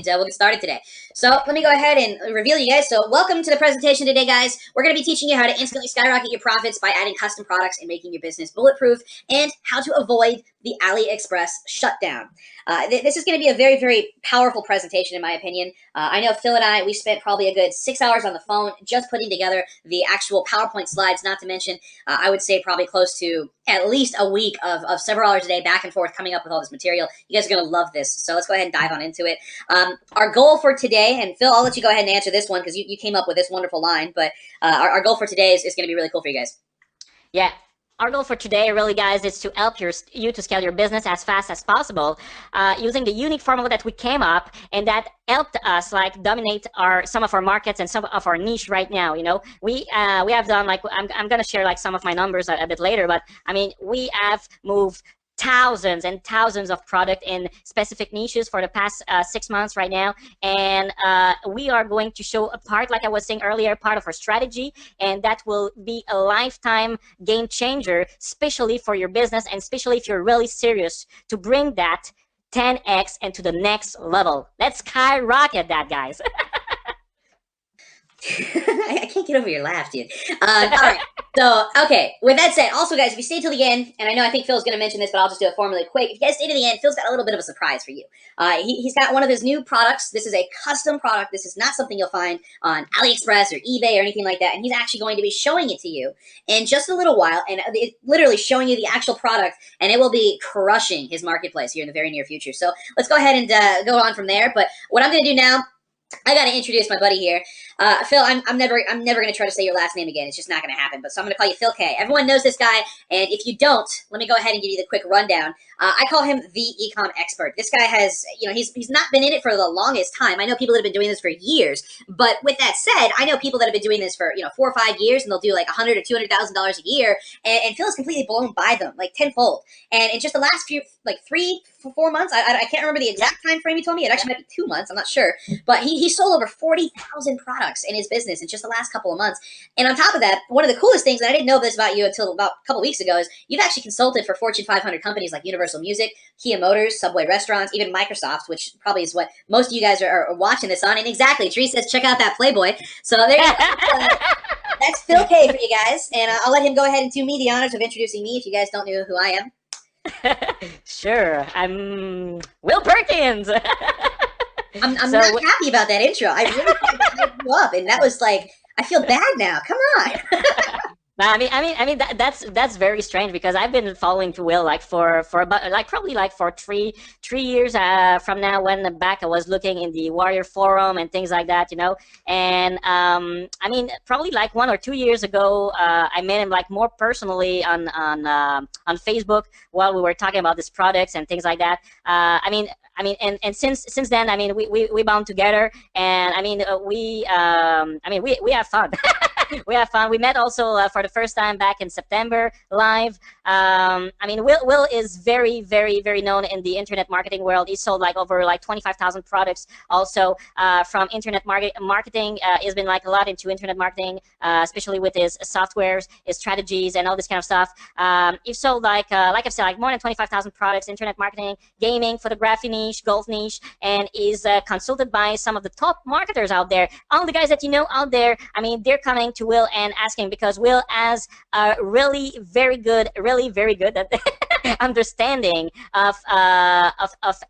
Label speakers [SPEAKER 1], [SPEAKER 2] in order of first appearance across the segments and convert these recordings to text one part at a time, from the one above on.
[SPEAKER 1] we'll get started today. So let me go ahead and reveal you guys. So welcome to the presentation today, guys. We're going to be teaching you how to instantly skyrocket your profits by adding custom products and making your business bulletproof, and how to avoid the AliExpress shutdown. This is going to be a very, very powerful presentation, in my opinion. I know Phil and I, we spent probably a good 6 hours on the phone just putting together the actual PowerPoint slides, not to mention, I would say probably close to at least a week of several hours a day back and forth coming up with all this material. You guys are going to love this. So let's go ahead and dive on into it. Our goal for today, and Phil, I'll let you go ahead and answer this one because you came up with this wonderful line, but our goal for today is going to be really cool for you guys.
[SPEAKER 2] Yeah. Our goal for today, really, guys, is to help you to scale your business as fast as possible using the unique formula that we came up and that helped us dominate some of our markets and some of our niche right now. You know, we have done I'm gonna share some of my numbers a bit later, but I mean we have moved thousands and thousands of product in specific niches for the past 6 months right now, and we are going to show a part, like I was saying earlier, part of our strategy, and that will be a lifetime game changer, especially for your business, and especially if you're really serious to bring that 10x into the next level. Let's skyrocket that, guys.
[SPEAKER 1] I can't get over your laugh, dude. All right. So, okay. With that said, also, guys, if you stay till the end, and I know I think Phil's going to mention this, but I'll just do it formally quick. If you guys stay to the end, Phil's got a little bit of a surprise for you. He's got one of his new products. This is a custom product. This is not something you'll find on AliExpress or eBay or anything like that. And he's actually going to be showing it to you in just a little while, and literally showing you the actual product, and it will be crushing his marketplace here in the very near future. So let's go ahead and go on from there. But what I'm going to do now, I got to introduce my buddy here. Phil, I'm never going to try to say your last name again. It's just not going to happen. But so I'm going to call you Phil K. Everyone knows this guy, and if you don't, let me go ahead and give you the quick rundown. I call him the e-com expert. This guy has, he's not been in it for the longest time. I know people that have been doing this for years, but with that said, I know people that have been doing this for 4 or 5 years, and they'll do like $100,000 or $200,000 a year, and Phil is completely blown by them, like tenfold. And in just the last few, 3 or 4 months, I can't remember the exact time frame he told me. It actually might be 2 months. I'm not sure, but he sold over 40,000 products in his business in just the last couple of months. And on top of that, one of the coolest things, and I didn't know this about you until about a couple weeks ago, is you've actually consulted for Fortune 500 companies like Universal Music, Kia Motors, Subway Restaurants, even Microsoft, which probably is what most of you guys are watching this on. And exactly, Tree says, check out that Playboy. So there you go. That's Phil K for you guys. And I'll let him go ahead and do me the honors of introducing me if you guys don't know who I am.
[SPEAKER 2] Sure. I'm Will Perkins.
[SPEAKER 1] I'm not happy about that intro. I really tried to hype you up, and that was like, I feel bad now. Come on.
[SPEAKER 2] I mean that's very strange, because I've been following Will for about probably for three years from now, when back I was looking in the Warrior Forum and things like that, and I mean probably 1 or 2 years ago, I met him more personally on Facebook while we were talking about these products and things like that. And since then, I mean, we bound together, and I mean, we have fun. We have fun. We met also for the first time back in September live. I mean, Will is very, very, very known in the internet marketing world. He sold over 25,000 products also from internet marketing. He's been a lot into internet marketing, especially with his softwares, his strategies, and all this kind of stuff. He sold like I've said, more than 25,000 products, internet marketing, gaming, photography niche, golf niche, and is consulted by some of the top marketers out there. All the guys that you know out there, I mean, they're coming to Will and asking, because Will has a really very good understanding of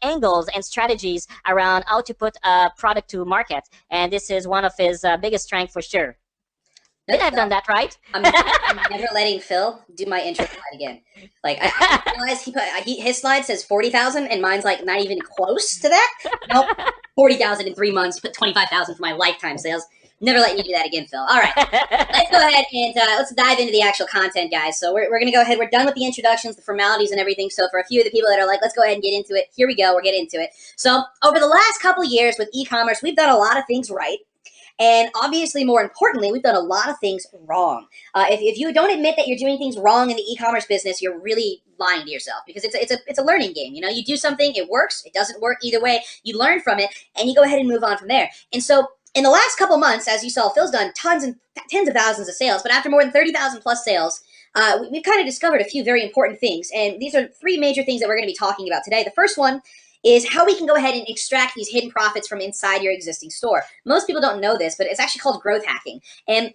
[SPEAKER 2] angles and strategies around how to put a product to market, and this is one of his biggest strengths for sure. Did I have done that right?
[SPEAKER 1] I'm never letting Phil do my intro slide again. I realized his slide says 40,000, and mine's not even close to that. Nope, 40,000 in 3 months. Put 25,000 for my lifetime sales. Never letting you do that again, Phil. All right, let's go ahead and let's dive into the actual content, guys. So we're going to go ahead. We're done with the introductions, the formalities, and everything. So for a few of the people that are let's go ahead and get into it, here we go. We're getting into it. So over the last couple of years with e-commerce, we've done a lot of things right. And obviously, more importantly, we've done a lot of things wrong. If you don't admit that you're doing things wrong in the e-commerce business, you're really lying to yourself, because it's a learning game. You do something, it works, it doesn't work. Either way, you learn from it, and you go ahead and move on from there. And so in the last couple months, as you saw, Phil's done tens of thousands of sales, but after more than 30,000 plus sales, we've kind of discovered a few very important things. And these are 3 major things that we're going to be talking about today. The first one is how we can go ahead and extract these hidden profits from inside your existing store. Most people don't know this, but it's actually called growth hacking. And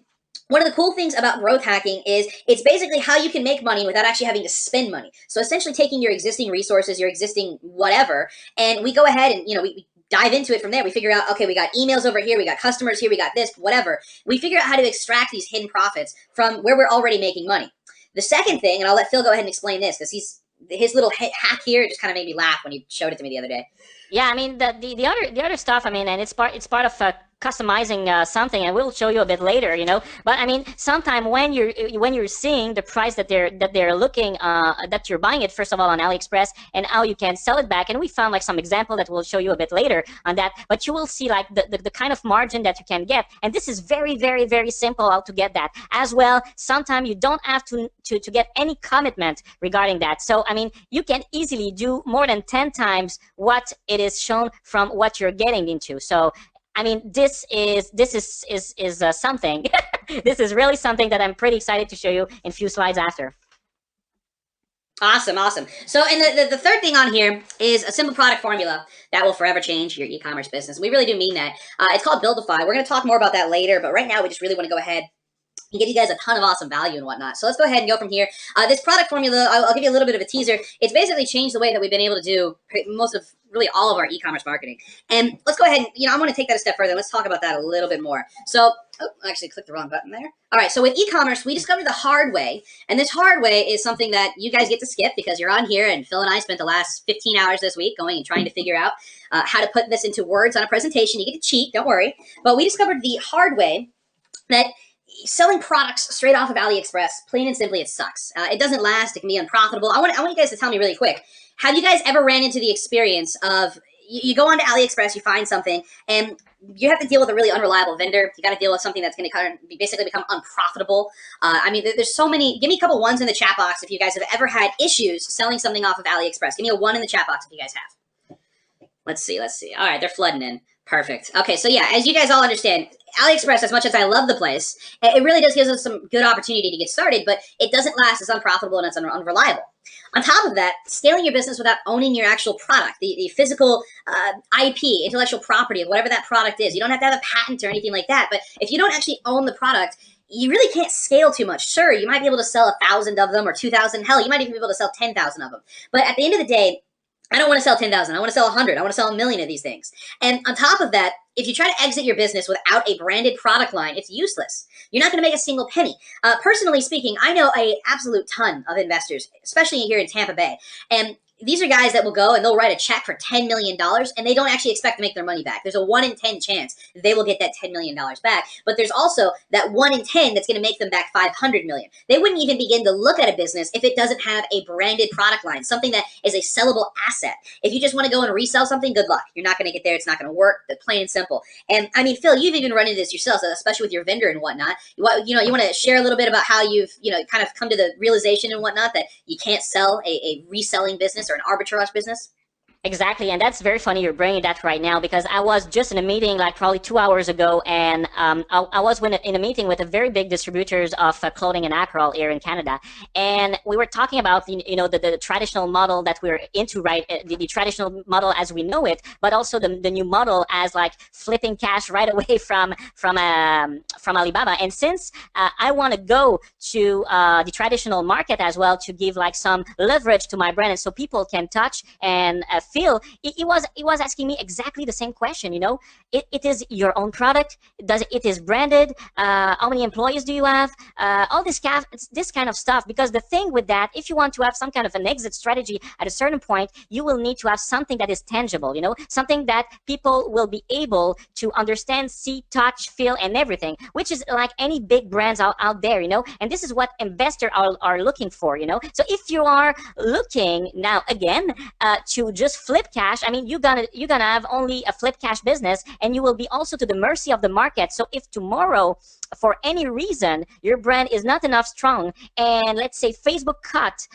[SPEAKER 1] one of the cool things about growth hacking is it's basically how you can make money without actually having to spend money. So essentially taking your existing resources, your existing whatever, and we go ahead and, we dive into it from there. We figure out, okay, we got emails over here, we got customers here, we got this, whatever. We figure out how to extract these hidden profits from where we're already making money. The second thing, and I'll let Phil go ahead and explain this because his little hack here just kind of made me laugh when he showed it to me the other day.
[SPEAKER 2] Yeah, I mean the other stuff. I mean, and it's part of customizing something, and we'll show you a bit later. But I mean, sometime when you're seeing the price that they're looking that you're buying it first of all on AliExpress, and how you can sell it back. And we found like some example that we'll show you a bit later on that. But you will see like the kind of margin that you can get, and this is very very very simple how to get that as well. Sometimes you don't have to get any commitment regarding that. So I mean, you can easily do more than 10 times what it is shown from what you're getting into. So I mean, this is something. This is really something that I'm pretty excited to show you in a few slides after.
[SPEAKER 1] Awesome. So, and the third thing on here is a simple product formula that will forever change your e-commerce business. We really do mean that. It's called Buildify. We're going to talk more about that later, but right now we just really want to go ahead and give you guys a ton of awesome value and whatnot. So let's go ahead and go from here. This product formula, I'll give you a little bit of a teaser. It's basically changed the way that we've been able to do most of, really all of our e-commerce marketing. And let's go ahead and, I want to take that a step further. Let's talk about that a little bit more. So, I actually clicked the wrong button there. All right, so with e-commerce, we discovered the hard way. And this hard way is something that you guys get to skip because you're on here, and Phil and I spent the last 15 hours this week going and trying to figure out how to put this into words on a presentation. You get to cheat, don't worry. But we discovered the hard way that selling products straight off of AliExpress, plain and simply, it sucks. It doesn't last. It can be unprofitable. I want you guys to tell me really quick. Have you guys ever ran into the experience of you go onto AliExpress, you find something, and you have to deal with a really unreliable vendor. You got to deal with something that's going to kind of basically become unprofitable. I mean, there's so many. Give me a couple ones in the chat box if you guys have ever had issues selling something off of AliExpress. Give me a 1 in the chat box if you guys have. Let's see. All right, they're flooding in. Perfect. Okay, so yeah, as you guys all understand, AliExpress, as much as I love the place, it really does give us some good opportunity to get started, but it doesn't last. It's unprofitable and it's unreliable. On top of that, scaling your business without owning your actual product, the physical IP, intellectual property of whatever that product is. You don't have to have a patent or anything like that, but if you don't actually own the product, you really can't scale too much. Sure, you might be able to sell 1,000 of them or 2,000. Hell, you might even be able to sell 10,000 of them. But at the end of the day, I don't want to sell 10,000. I want to sell 100. I want to sell 1,000,000 of these things. And on top of that, if you try to exit your business without a branded product line, it's useless. You're not going to make a single penny. Personally speaking, I know an absolute ton of investors, especially here in Tampa Bay. And these are guys that will go and they'll write a check for $10 million and they don't actually expect to make their money back. There's a 1 in 10 chance they will get that $10 million back. But there's also that 1 in 10 that's going to make them back $500 million. They wouldn't even begin to look at a business if it doesn't have a branded product line, something that is a sellable asset. If you just want to go and resell something, good luck. You're not going to get there. It's not going to work. That's plain and simple. And I mean, Phil, you've even run into this yourself, especially with your vendor and whatnot. You want to share a little bit about how you've, kind of come to the realization and whatnot that you can't sell a reselling business or an arbitrage business?
[SPEAKER 2] Exactly, and that's very funny you're bringing that right now because I was just in a meeting like probably 2 hours ago, and I was in a meeting with a very big distributors of clothing and apparel here in Canada, and we were talking about the traditional model that we're into, right? The traditional model as we know it, but also the new model as like flipping cash right away from Alibaba. And since I want to go to the traditional market as well to give like some leverage to my brand, and so people can touch and feel, he was asking me exactly the same question. It is your own product. It is branded? How many employees do you have? All this kind of stuff. Because the thing with that, if you want to have some kind of an exit strategy at a certain point, you will need to have something that is tangible. Something that people will be able to understand, see, touch, feel, and everything. Which is like any big brands out there. And this is what investors are looking for. So if you are looking now again to just flip cash, I mean, you're gonna have only a flip cash business, and you will be also to the mercy of the market. So if tomorrow, for any reason, your brand is not enough strong, and let's say Facebook cut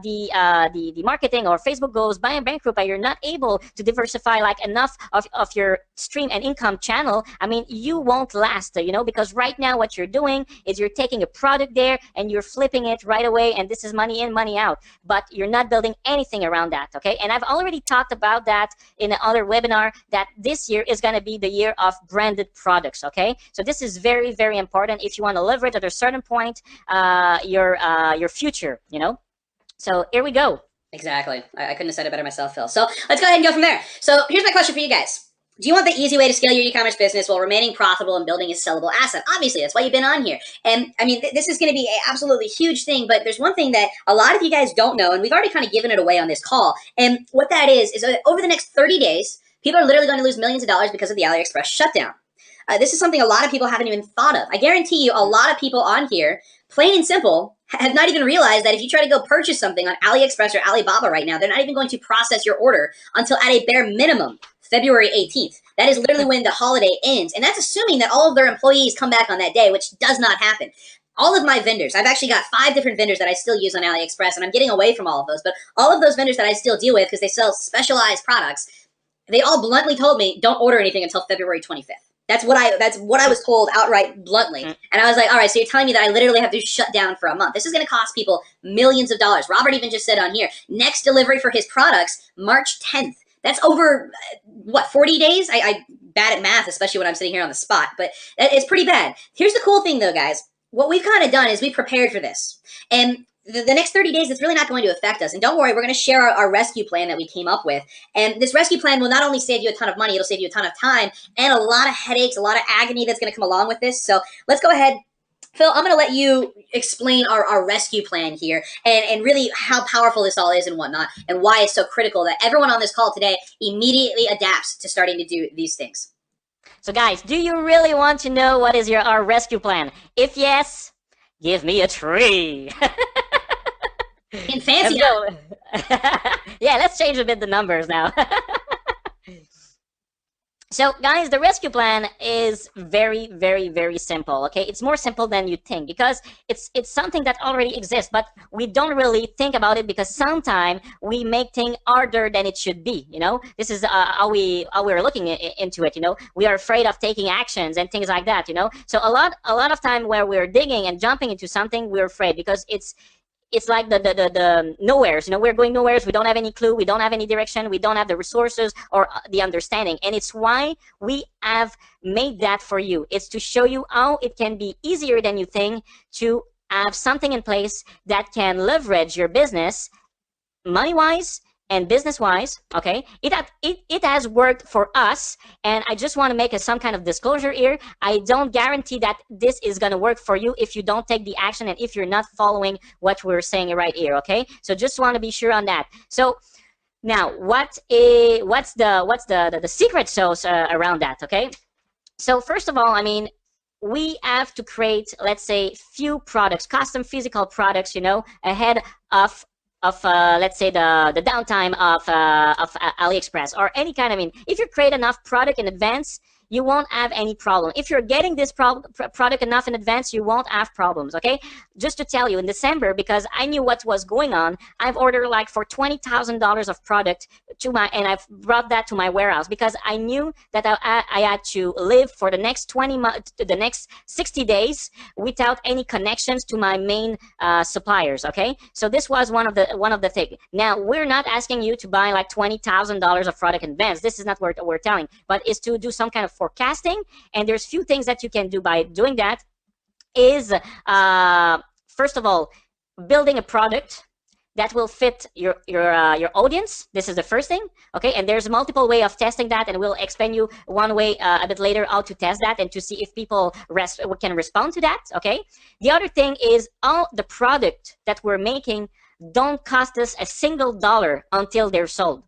[SPEAKER 2] the marketing, or Facebook goes bankrupt, and you're not able to diversify like enough of your stream and income channel, I mean, you won't last, because right now what you're doing is you're taking a product there and you're flipping it right away, and this is money in, money out, but you're not building anything around that, okay? And I've already already talked about that in another webinar, that this year is going to be the year of branded products, okay? So this is very, very important if you want to leverage at a certain point your future, you know? So here we go.
[SPEAKER 1] Exactly. I couldn't have said it better myself, Phil. So let's go ahead and go from there. So here's my question for you guys. Do you want the easy way to scale your e-commerce business while remaining profitable and building a sellable asset? Obviously, that's why you've been on here. And I mean, this is going to be an absolutely huge thing, but there's one thing that a lot of you guys don't know, and we've already kind of given it away on this call. And what that is over the next 30 days, people are literally going to lose millions of dollars because of the AliExpress shutdown. This is something a lot of people haven't even thought of. I guarantee you a lot of people on here, plain and simple, have not even realized that if you try to go purchase something on AliExpress or Alibaba right now, they're not even going to process your order until at a bare minimum February 18th. That is literally when the holiday ends. And that's assuming that all of their employees come back on that day, which does not happen. All of my vendors, I've actually got 5 different vendors that I still use on AliExpress, and I'm getting away from all of those. But all of those vendors that I still deal with, because they sell specialized products, they all bluntly told me, don't order anything until February 25th. That's what I was told outright bluntly. And I was like, all right, so you're telling me that I literally have to shut down for a month. This is going to cost people millions of dollars. Robert even just said on here, next delivery for his products, March 10th. That's over, what, 40 days? I bad at math, especially when I'm sitting here on the spot, but it's pretty bad. Here's the cool thing though, guys. What we've kind of done is we prepared for this. And the next 30 days, it's really not going to affect us. And don't worry, we're going to share our rescue plan that we came up with. And this rescue plan will not only save you a ton of money, it'll save you a ton of time and a lot of headaches, a lot of agony that's going to come along with this. So let's go ahead. Phil, I'm going to let you explain our rescue plan here and really how powerful this all is and whatnot, and why it's so critical that everyone on this call today immediately adapts to starting to do these things.
[SPEAKER 2] So guys, do you really want to know what is our rescue plan? If yes, give me a tree.
[SPEAKER 1] In fancy.
[SPEAKER 2] Yeah, let's change a bit the numbers now. So guys, the rescue plan is very, very, very simple, okay? It's more simple than you think because it's something that already exists, but we don't really think about it because sometimes we make things harder than it should be, you know? This is how we're looking into it, you know? We are afraid of taking actions and things like that, you know? So a lot of time where we're digging and jumping into something, we're afraid because it's like the nowheres, you know, we're going nowheres, we don't have any clue, we don't have any direction, we don't have the resources or the understanding. And it's why we have made that for you. It's to show you how it can be easier than you think to have something in place that can leverage your business money-wise and business-wise, okay? It has worked for us, and I just want to make some kind of disclosure here. I don't guarantee that this is going to work for you if you don't take the action and if you're not following what we're saying right here, okay? So just want to be sure on that. So now, what's the secret sauce around that, okay? So first of all, I mean, we have to create, let's say, few products, custom physical products, you know, ahead of let's say the downtime of AliExpress or any kind. I mean, if you create enough product in advance, you won't have any problem. If you're getting this product enough in advance, you won't have problems, okay? Just to tell you, in December, because I knew what was going on, I've ordered like for $20,000 of product and I've brought that to my warehouse because I knew that I had to live for the next 60 days without any connections to my main suppliers, okay? So this was one of the things. Now, we're not asking you to buy like $20,000 of product in advance. This is not what we're telling, but is to do some kind of forecasting, and there's few things that you can do by doing that. Is first of all, building a product that will fit your audience. This is the first thing, okay? And there's multiple way of testing that, and we'll explain you one way a bit later how to test that and to see if people can respond to that, okay? The other thing is all the product that we're making don't cost us a single dollar until they're sold.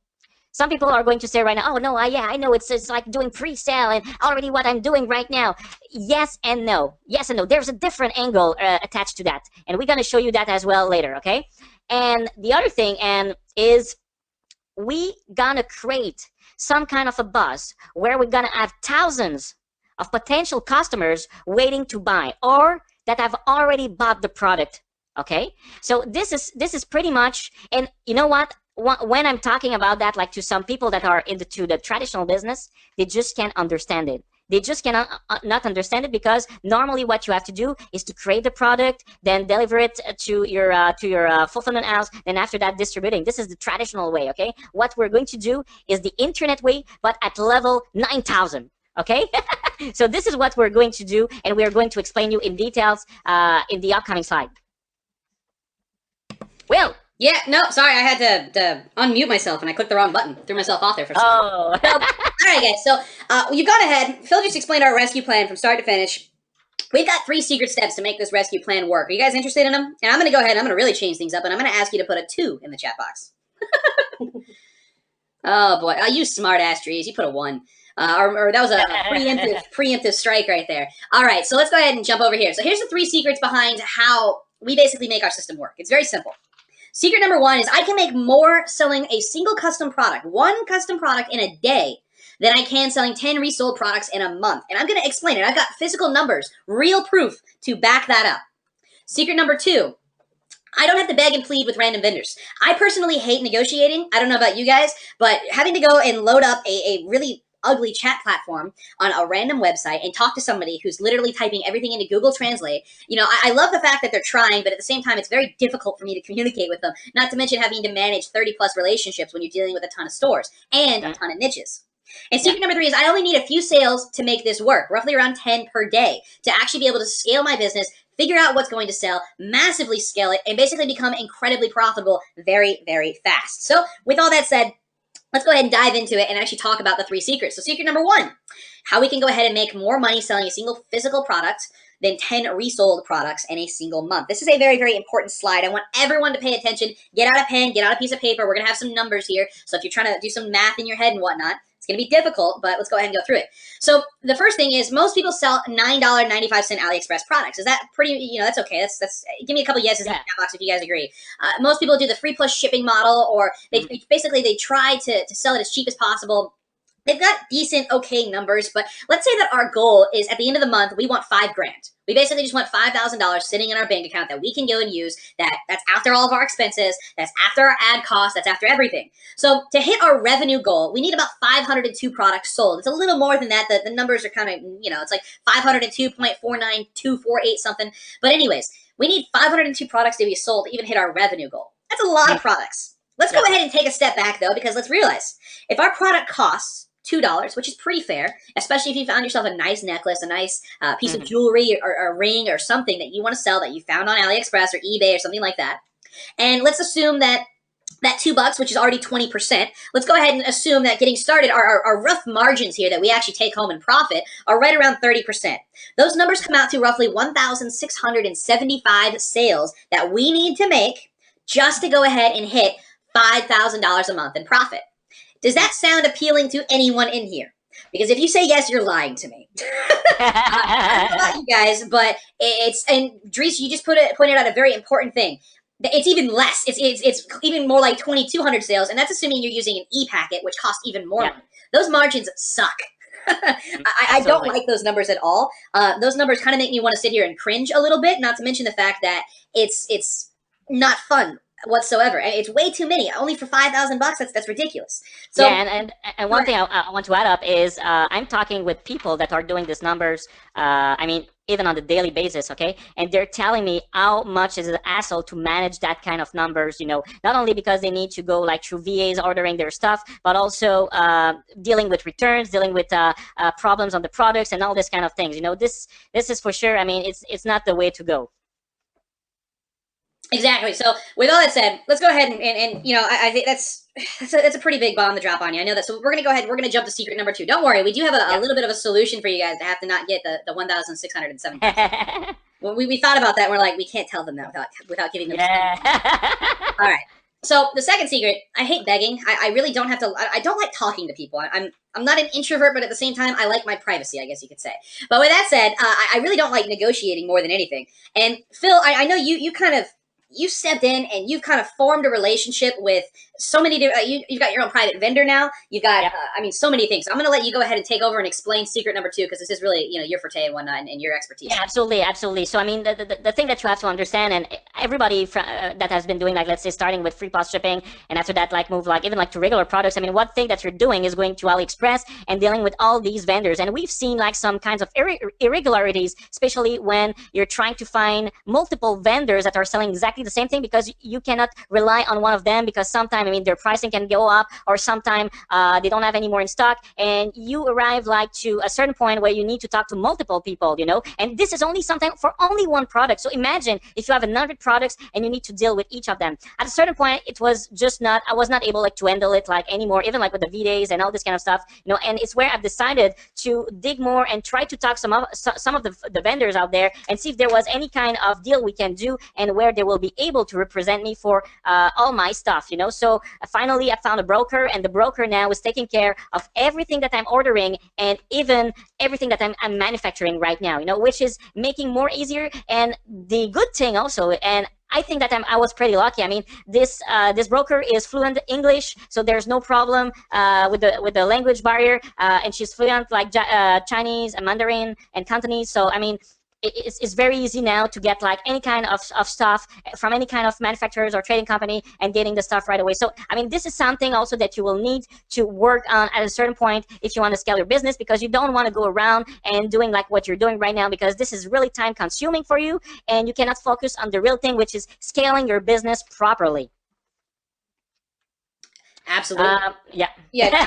[SPEAKER 2] Some people are going to say right now, oh no, yeah, I know it's like doing pre-sale and already what I'm doing right now. Yes and no. Yes and no. There's a different angle attached to that, and we're going to show you that as well later, okay? And the other thing is we gonna create some kind of a buzz where we're gonna have thousands of potential customers waiting to buy or that have already bought the product, okay? So this is pretty much, and you know what? When I'm talking about that, like to some people that are into the traditional business, they just can't understand it. they just cannot not understand it, because normally what you have to do is to create the product, then deliver it to your fulfillment house, then after that distributing. This is the traditional way, okay? What we're going to do is the internet way, but at level 9,000. Okay, so this is what we're going to do, and we are going to explain you in details in the upcoming slide. Will.
[SPEAKER 1] Yeah, no, sorry, I had to unmute myself, and I clicked the wrong button. Threw myself off there for a second.
[SPEAKER 2] Oh.
[SPEAKER 1] So, all right, guys, so you've gone ahead. Phil just explained our rescue plan from start to finish. We've got 3 secret steps to make this rescue plan work. Are you guys interested in them? And I'm going to go ahead, I'm going to really change things up, and I'm going to ask you to put a 2 in the chat box. Oh, boy. You smart-ass trees. You put a 1. Or that was a preemptive strike right there. All right, so let's go ahead and jump over here. So here's the 3 secrets behind how we basically make our system work. It's very simple. Secret number 1 is I can make more selling a single custom product, 1 custom product in a day, than I can selling 10 resold products in a month. And I'm going to explain it. I've got physical numbers, real proof to back that up. Secret number 2. I don't have to beg and plead with random vendors. I personally hate negotiating. I don't know about you guys, but having to go and load up a really ugly chat platform on a random website and talk to somebody who's literally typing everything into Google Translate. You know, I love the fact that they're trying, but at the same time, it's very difficult for me to communicate with them, not to mention having to manage 30 plus relationships when you're dealing with a ton of stores and a ton of niches. And secret number 3 is I only need a few sales to make this work, roughly around 10 per day, to actually be able to scale my business, figure out what's going to sell, massively scale it, and basically become incredibly profitable very, very fast. So with all that said, let's go ahead and dive into it and actually talk about the 3 secrets. So secret number 1, how we can go ahead and make more money selling a single physical product than 10 resold products in a single month. This is a very, very important slide. I want everyone to pay attention. Get out a pen, get out a piece of paper. We're going to have some numbers here. So if you're trying to do some math in your head and whatnot, it's going to be difficult, but let's go ahead and go through it. So the first thing is most people sell $9.95 AliExpress products. Is that pretty, you know, that's okay. That's give me a couple yeses in the chat box if you guys agree. Most people do the free plus shipping model, or they basically they try to sell it as cheap as possible. They've got decent, okay numbers, but let's say that our goal is at the end of the month, we want $5 grand. We basically just want $5,000 sitting in our bank account that we can go and use. That's after all of our expenses. That's after our ad costs. That's after everything. So to hit our revenue goal, we need about 502 products sold. It's a little more than that. The numbers are kind of, you know, it's like 502.49248 something. But anyways, we need 502 products to be sold to even hit our revenue goal. That's a lot of products. Let's go ahead and take a step back, though, because let's realize if our product costs $2, which is pretty fair, especially if you found yourself a nice necklace, a nice piece of jewelry or a ring or something that you want to sell that you found on AliExpress or eBay or something like that. And let's assume that $2, which is already 20%, let's go ahead and assume that getting started, our rough margins here that we actually take home in profit are right around 30%. Those numbers come out to roughly 1,675 sales that we need to make just to go ahead and hit $5,000 a month in profit. Does that sound appealing to anyone in here? Because if you say yes, you're lying to me. I don't know about you guys, but and Dries, you just pointed out a very important thing. It's even less. It's even more like 2,200 sales, and that's assuming you're using an e-packet, which costs even more money. Those margins suck. I don't like those numbers at all. Those numbers kind of make me want to sit here and cringe a little bit, not to mention the fact that it's not fun whatsoever. It's way too many. Only for $5,000 bucks. That's ridiculous. So
[SPEAKER 2] and one thing I want to add up is I'm talking with people that are doing these numbers. I mean, even on the daily basis, okay? And they're telling me how much is an hassle to manage that kind of numbers, you know, not only because they need to go like through VAs ordering their stuff, but also dealing with returns, dealing with problems on the products and all this kind of things. You know, this is for sure. I mean, it's not the way to go.
[SPEAKER 1] Exactly. So with all that said, let's go ahead and you know, I think that's a pretty big bomb to drop on you. I know that. So we're going to go ahead. We're going to jump to secret number 2. Don't worry. We do have a little bit of a solution for you guys to have to not get the 1,607. Well, we thought about that. And we're like, we can't tell them that without giving them. All right. So the second secret, I hate begging. I really don't have to. I don't like talking to people. I'm not an introvert, but at the same time, I like my privacy, I guess you could say. But with that said, I really don't like negotiating more than anything. And Phil, I know you kind of. You stepped in and you've kind of formed a relationship with so many different, you've got your own private vendor now. You've got, I mean, so many things. So I'm going to let you go ahead and take over and explain secret number 2, because this is really, you know, your forte and whatnot and your expertise.
[SPEAKER 2] Yeah, absolutely. Absolutely. So, I mean, the thing that you have to understand, and everybody that has been doing, like, let's say, starting with free plus shipping, and after that, like, move, like, even like to regular products. I mean, one thing that you're doing is going to AliExpress and dealing with all these vendors. And we've seen like some kinds of irregularities, especially when you're trying to find multiple vendors that are selling exactly the same thing, because you cannot rely on one of them, because sometimes, I mean, their pricing can go up, or sometimes they don't have any more in stock, and you arrive like to a certain point where you need to talk to multiple people, you know, and this is only something for only one product. So imagine if you have 100 products and you need to deal with each of them. At a certain point, it was just not, I was not able like to handle it like anymore, even like with the V-Days and all this kind of stuff, you know, and it's where I've decided to dig more and try to talk some of the vendors out there and see if there was any kind of deal we can do, and where they will be able to represent me for all my stuff, you know. So finally I found a broker, and the broker now is taking care of everything that I'm ordering, and even everything that I'm manufacturing right now, you know, which is making more easier. And the good thing also, and I think that I was pretty lucky. I mean, this broker is fluent English, so there's no problem with the language barrier, and she's fluent like Chinese and Mandarin and Cantonese. So I mean, it's very easy now to get like any kind of stuff from any kind of manufacturers or trading company and getting the stuff right away. So I mean, this is something also that you will need to work on at a certain point if you want to scale your business, because you don't want to go around and doing like what you're doing right now, because this is really time consuming for you, and you cannot focus on the real thing, which is scaling your business properly.
[SPEAKER 1] Absolutely.
[SPEAKER 2] Yeah.
[SPEAKER 1] Yeah,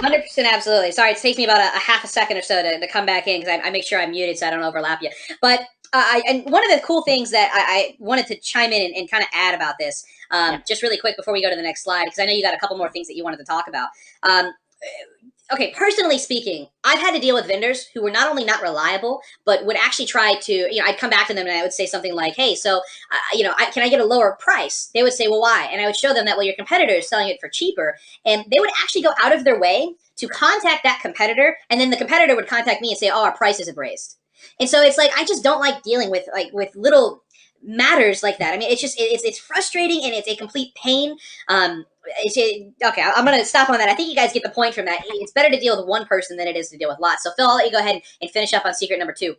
[SPEAKER 1] 100% absolutely. Sorry, it takes me about a half a second or so to come back in, because I make sure I'm muted so I don't overlap you. But and one of the cool things that I wanted to chime in and kind of add about this, just really quick before we go to the next slide, because I know you got a couple more things that you wanted to talk about. Okay, personally speaking, I've had to deal with vendors who were not only not reliable, but would actually try to, you know, I'd come back to them and I would say something like, hey, so, you know, can I get a lower price? They would say, well, why? And I would show them that, well, your competitor is selling it for cheaper. And they would actually go out of their way to contact that competitor. And then the competitor would contact me and say, oh, our prices have raised. And so it's like, I just don't like dealing with little matters like that. I mean, it's just, it's frustrating, and it's a complete pain. Okay, I'm going to stop on that. I think you guys get the point from that. It's better to deal with one person than it is to deal with lots. So Phil, I'll let you go ahead and finish up on secret number 2.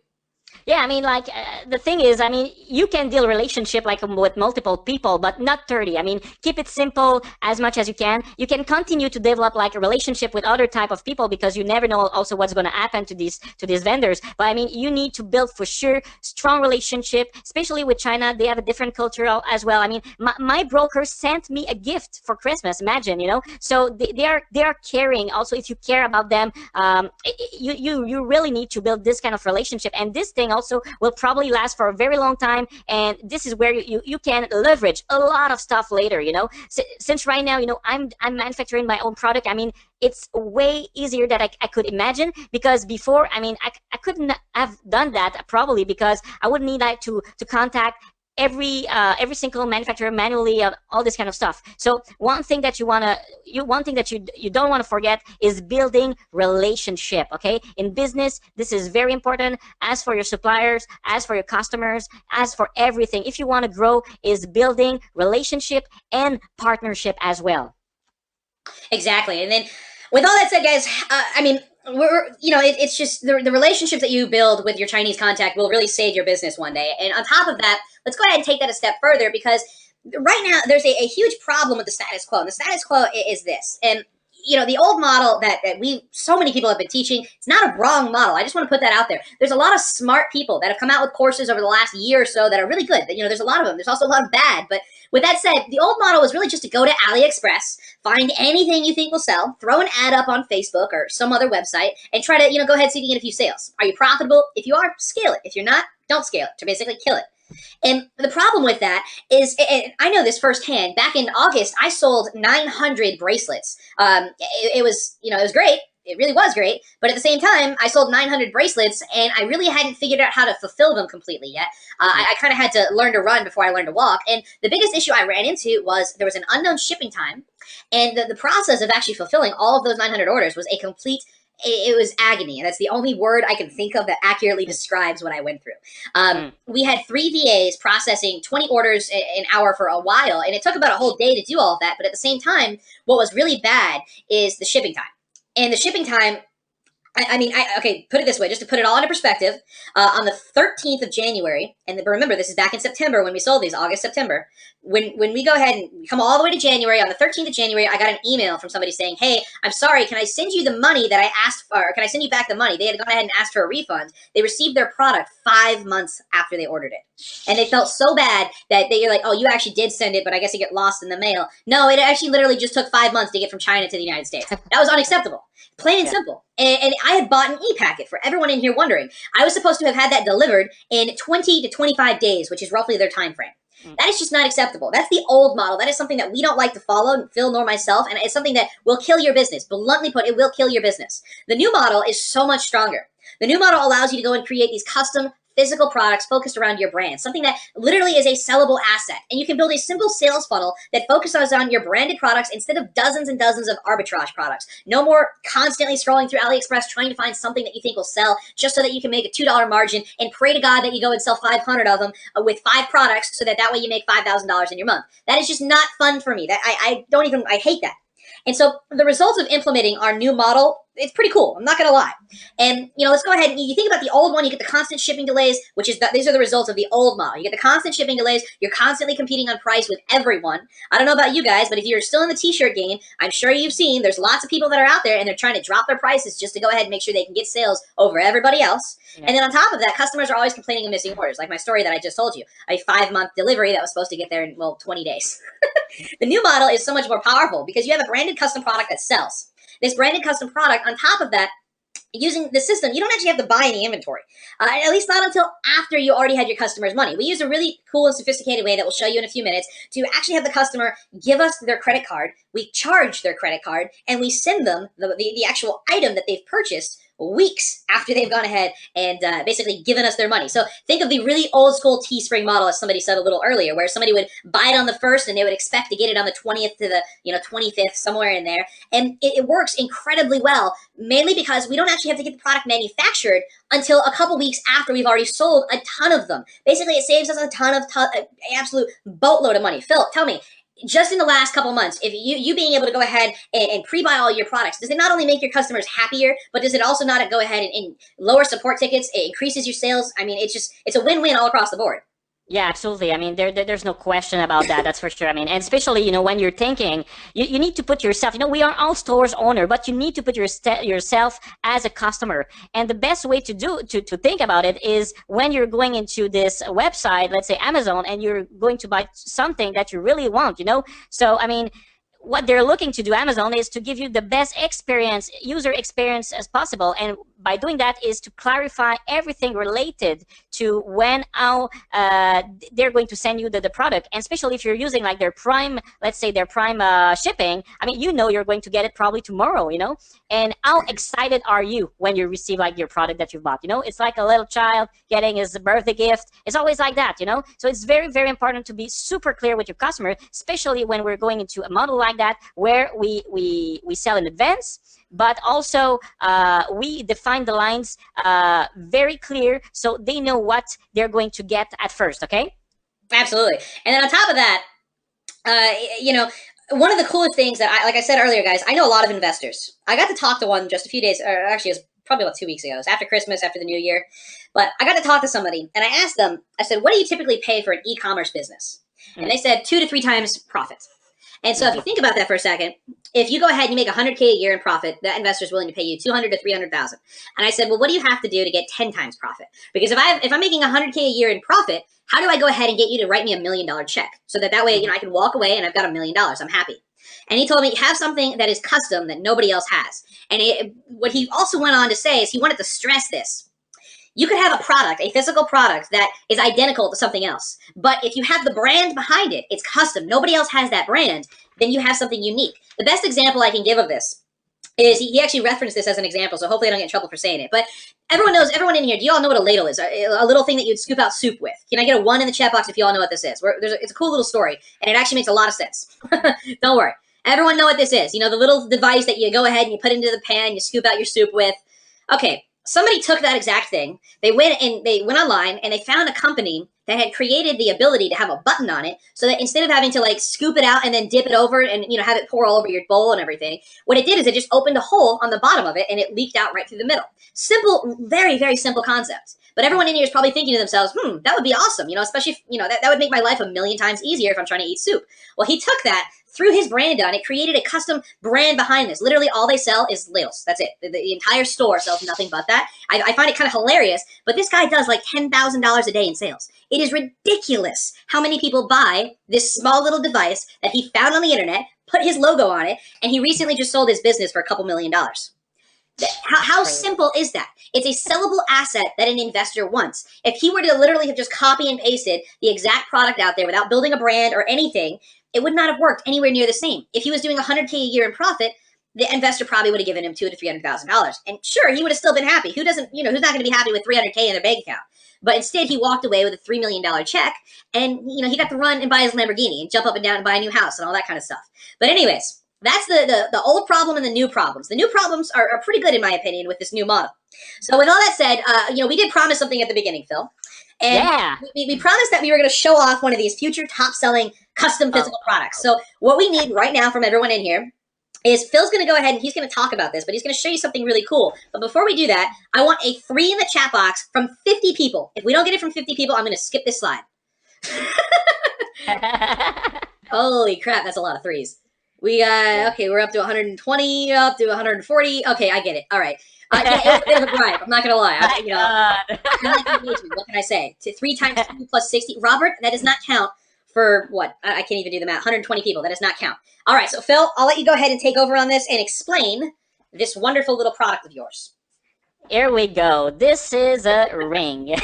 [SPEAKER 2] Yeah, I mean, like, the thing is, I mean, you can deal relationship like with multiple people, but not 30. I mean, keep it simple as much as you can. You can continue to develop like a relationship with other type of people, because you never know also what's going to happen to these vendors. But I mean, you need to build for sure strong relationship, especially with China. They have a different culture as well. I mean, my broker sent me a gift for Christmas. Imagine, you know. So they are caring. Also, if you care about them, you really need to build this kind of relationship. And this thing also will probably last for a very long time, and this is where you can leverage a lot of stuff later, you know. Since right now, you know, I'm manufacturing my own product, I mean, it's way easier than I could imagine, because before, I mean, I couldn't have done that probably, because I would need like to contact every single manufacturer manually, all this kind of stuff. So one thing that you don't want to forget is building relationship. Okay, in business, this is very important. As for your suppliers, as for your customers, as for everything, if you want to grow, is building relationship and partnership as well.
[SPEAKER 1] Exactly. And then with all that said, guys, I mean, it's just the relationships that you build with your Chinese contact will really save your business one day. And on top of that, let's go ahead and take that a step further, because right now there's a huge problem with the status quo. And the status quo is this. And, you know, the old model that so many people have been teaching, it's not a wrong model. I just want to put that out there. There's a lot of smart people that have come out with courses over the last year or so that are really good. You know, there's a lot of them. There's also a lot of bad. But with that said, the old model was really just to go to AliExpress, find anything you think will sell, throw an ad up on Facebook or some other website, and try to, you know, go ahead and see if you can get a few sales. Are you profitable? If you are, scale it. If you're not, don't scale it. To basically kill it. And the problem with that is, and I know this firsthand, back in August, I sold 900 bracelets. It was, you know, it was great. It really was great. But at the same time, I sold 900 bracelets, and I really hadn't figured out how to fulfill them completely yet. I kind of had to learn to run before I learned to walk. And the biggest issue I ran into was there was an unknown shipping time. And the process of actually fulfilling all of those 900 orders was a complete, it was agony. And that's the only word I can think of that accurately describes what I went through. We had 3 VAs processing 20 orders an hour for a while, and it took about a whole day to do all of that. But at the same time, what was really bad is the shipping time. And the shipping time, Okay, put it this way, just to put it all into perspective, on the 13th of January, and remember, this is back in September when we sold these, August, September. When we go ahead and come all the way to January, on the 13th of January, I got an email from somebody saying, hey, I'm sorry, can I send you the money that I asked for, or can I send you back the money? They had gone ahead and asked for a refund. They received their product 5 months after they ordered it. And they felt so bad that you're like, oh, you actually did send it, but I guess it got lost in the mail. No, it actually literally just took 5 months to get from China to the United States. That was unacceptable. Plain and simple. And I had bought an e-packet, for everyone in here wondering. I was supposed to have had that delivered in 20 to 25 days, which is roughly their time frame. That is just not acceptable. That's the old model. That is something that we don't like to follow, Phil nor myself, and it's something that will kill your business. Bluntly put, it will kill your business. The new model is so much stronger. The new model allows you to go and create these custom physical products focused around your brand, something that literally is a sellable asset. And you can build a simple sales funnel that focuses on your branded products instead of dozens and dozens of arbitrage products. No more constantly scrolling through AliExpress trying to find something that you think will sell just so that you can make a $2 margin and pray to God that you go and sell 500 of them with 5 products so that way you make $5,000 in your month. That is just not fun for me. I hate that. And so the results of implementing our new model, it's pretty cool. I'm not going to lie. And, let's go ahead and you think about the old one, you get the constant shipping delays, these are the results of the old model. You get the constant shipping delays. You're constantly competing on price with everyone. I don't know about you guys, but if you're still in the t-shirt game, I'm sure you've seen there's lots of people that are out there and they're trying to drop their prices just to go ahead and make sure they can get sales over everybody else. Yeah. And then on top of that, customers are always complaining of missing orders. Like my story that I just told you, a 5-month delivery that was supposed to get there in, 20 days. The new model is so much more powerful because you have a branded custom product that sells. This branded custom product, on top of that, using the system, you don't actually have to buy any inventory, at least not until after you already had your customer's money. We use a really cool and sophisticated way that we'll show you in a few minutes to actually have the customer give us their credit card. We charge their credit card, and we send them the actual item that they've purchased weeks after they've gone ahead and basically given us their money. So think of the really old school Teespring model, as somebody said a little earlier, where somebody would buy it on the 1st and they would expect to get it on the 20th to the 25th, somewhere in there. And it works incredibly well, mainly because we don't actually have to get the product manufactured until a couple weeks after we've already sold a ton of them. Basically, it saves us a ton of absolute boatload of money. Phil, tell me, just in the last couple months, if you being able to go ahead and pre-buy all your products, does it not only make your customers happier, but does it also not go ahead and lower support tickets? It increases your sales. I mean, it's a win-win all across the board.
[SPEAKER 2] Yeah, absolutely. I mean, there's no question about that. That's for sure. I mean, and especially, when you're thinking, you need to put yourself, we are all stores owner, but you need to put yourself as a customer. And the best way to think about it is when you're going into this website, let's say Amazon, and you're going to buy something that you really want, So, I mean, what they're looking to do, Amazon, is to give you the best user experience as possible. And by doing that is to clarify everything related to how they're going to send you the product. And especially if you're using like their Prime, let's say their Prime shipping, I mean, you're going to get it probably tomorrow, And how excited are you when you receive like your product that you've bought? It's like a little child getting his birthday gift. It's always like that, So it's very, very important to be super clear with your customer, especially when we're going into a model like that where we sell in advance, but also we define the lines very clear so they know what they're going to get at first. Okay,
[SPEAKER 1] absolutely. And then on top of that, one of the coolest things that like I said earlier, guys, I know a lot of investors. I got to talk to one just a few days, or actually it was probably about 2 weeks ago. It was after Christmas, after the new year. But I got to talk to somebody and I asked them, I said, what do you typically pay for an e-commerce business? And they said 2 to 3 times profit. And so if you think about that for a second, if you go ahead and you make $100K a year in profit, that investor is willing to pay you $200,000 to $300,000. And I said, well, what do you have to do to get 10 times profit? Because if I'm making $100K a year in profit, how do I go ahead and get you to write me $1 million check so that way I can walk away and I've got $1 million. I'm happy. And he told me, have something that is custom that nobody else has. And what he also went on to say is he wanted to stress this. You could have a product, a physical product that is identical to something else. But if you have the brand behind it, it's custom, nobody else has that brand, then you have something unique. The best example I can give of this is he actually referenced this as an example, so hopefully I don't get in trouble for saying it. But everyone in here, do you all know what a ladle is? A little thing that you'd scoop out soup with. Can I get a 1 in the chat box if you all know what this is? It's a cool little story, and it actually makes a lot of sense. Don't worry. Everyone know what this is. The little device that you go ahead and you put into the pan, you scoop out your soup with. Okay. Somebody took that exact thing. They went online and they found a company that had created the ability to have a button on it, so that instead of having to like scoop it out and then dip it over and have it pour all over your bowl and everything, what it did is it just opened a hole on the bottom of it and it leaked out right through the middle. Simple, very, very simple concept. But everyone in here is probably thinking to themselves, that would be awesome, especially if, that would make my life a million times easier if I'm trying to eat soup. Well, he took that, threw his brand on it, created a custom brand behind this. Literally all they sell is ladles. That's it. The entire store sells nothing but that. I find it kind of hilarious, but this guy does like $10,000 a day in sales. It is ridiculous how many people buy this small little device that he found on the internet, put his logo on it, and he recently just sold his business for a couple $1 million. How simple is that? It's a sellable asset that an investor wants. If he were to literally have just copy and pasted the exact product out there without building a brand or anything, it would not have worked anywhere near the same. If he was doing $100K a year in profit, the investor probably would have given him $200,000 to $300,000. And sure, he would have still been happy. Who's not going to be happy with $300K in their bank account? But instead, he walked away with a $3 million check, and he got to run and buy his Lamborghini and jump up and down and buy a new house and all that kind of stuff. But anyways, that's the old problem and the new problems. The new problems are pretty good, in my opinion, with this new model. So with all that said, we did promise something at the beginning, Phil. And we promised that we were going to show off one of these future top-selling custom physical products. So what we need right now from everyone in here is Phil's going to go ahead and he's going to talk about this, but he's going to show you something really cool. But before we do that, I want a 3 in the chat box from 50 people. If we don't get it from 50 people, I'm going to skip this slide. Holy crap, that's a lot of 3s. Okay, we're up to 120, up to 140. Okay, I get it. All right. Yeah, it was a bribe. I'm not going to lie. What can I say? 3 times 2 plus 60. Robert, that does not count for what? I can't even do the math. 120 people. That does not count. All right, so Phil, I'll let you go ahead and take over on this and explain this wonderful little product of yours.
[SPEAKER 2] Here we go. This is a ring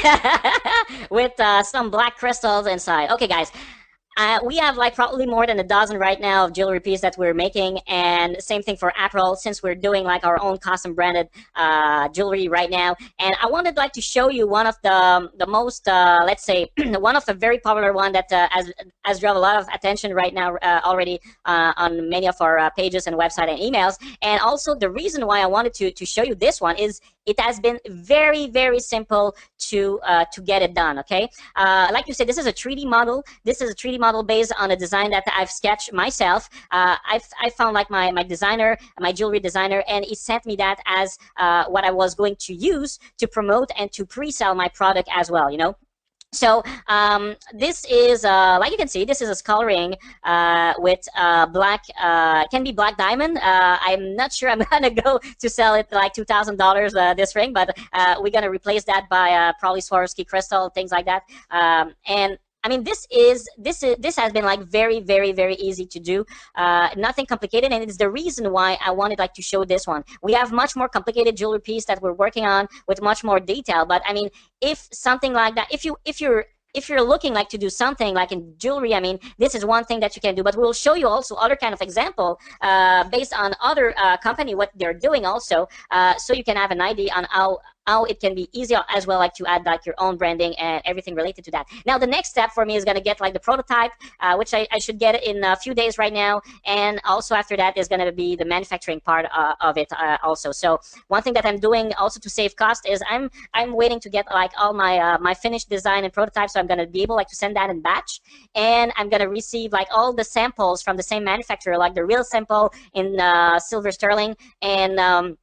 [SPEAKER 2] with some black crystals inside. Okay, guys. We have like probably more than a dozen right now of jewelry pieces that we're making, and same thing for April, since we're doing like our own custom branded jewelry right now. And I wanted like to show you one of the most let's say one of the very popular one that has drawn a lot of attention right now already on many of our pages and website and emails. And also the reason why I wanted to show you this one is it has been very, very simple to get it done. Okay, like you said, this is a 3D model. This is a 3D model based on a design that I've sketched myself. I found like my designer, my jewelry designer, and he sent me that as what I was going to use to promote and to pre-sell my product as well. So this is, like you can see, this is a skull ring with black, can be black diamond. I'm not sure I'm gonna go to sell it like $2,000 this ring, but we're gonna replace that by probably Swarovski crystal, things like that. And I mean, this has been like very, very, very easy to do, nothing complicated, and it's the reason why I wanted like to show this one. We have much more complicated jewelry piece that we're working on with much more detail, but I mean, if something like that, if you're looking like to do something like in jewelry, I mean, this is one thing that you can do, but we'll show you also other kind of example based on other company, what they're doing also, so you can have an idea on how it can be easier as well, like to add like your own branding and everything related to that. Now the next step for me is going to get like the prototype, which I should get in a few days right now, and also after that is going to be the manufacturing part of it also. So one thing that I'm doing also to save cost is I'm waiting to get like all my my finished design and prototype, so I'm going to be able like to send that in batch, and I'm going to receive like all the samples from the same manufacturer, like the real sample in silver sterling, and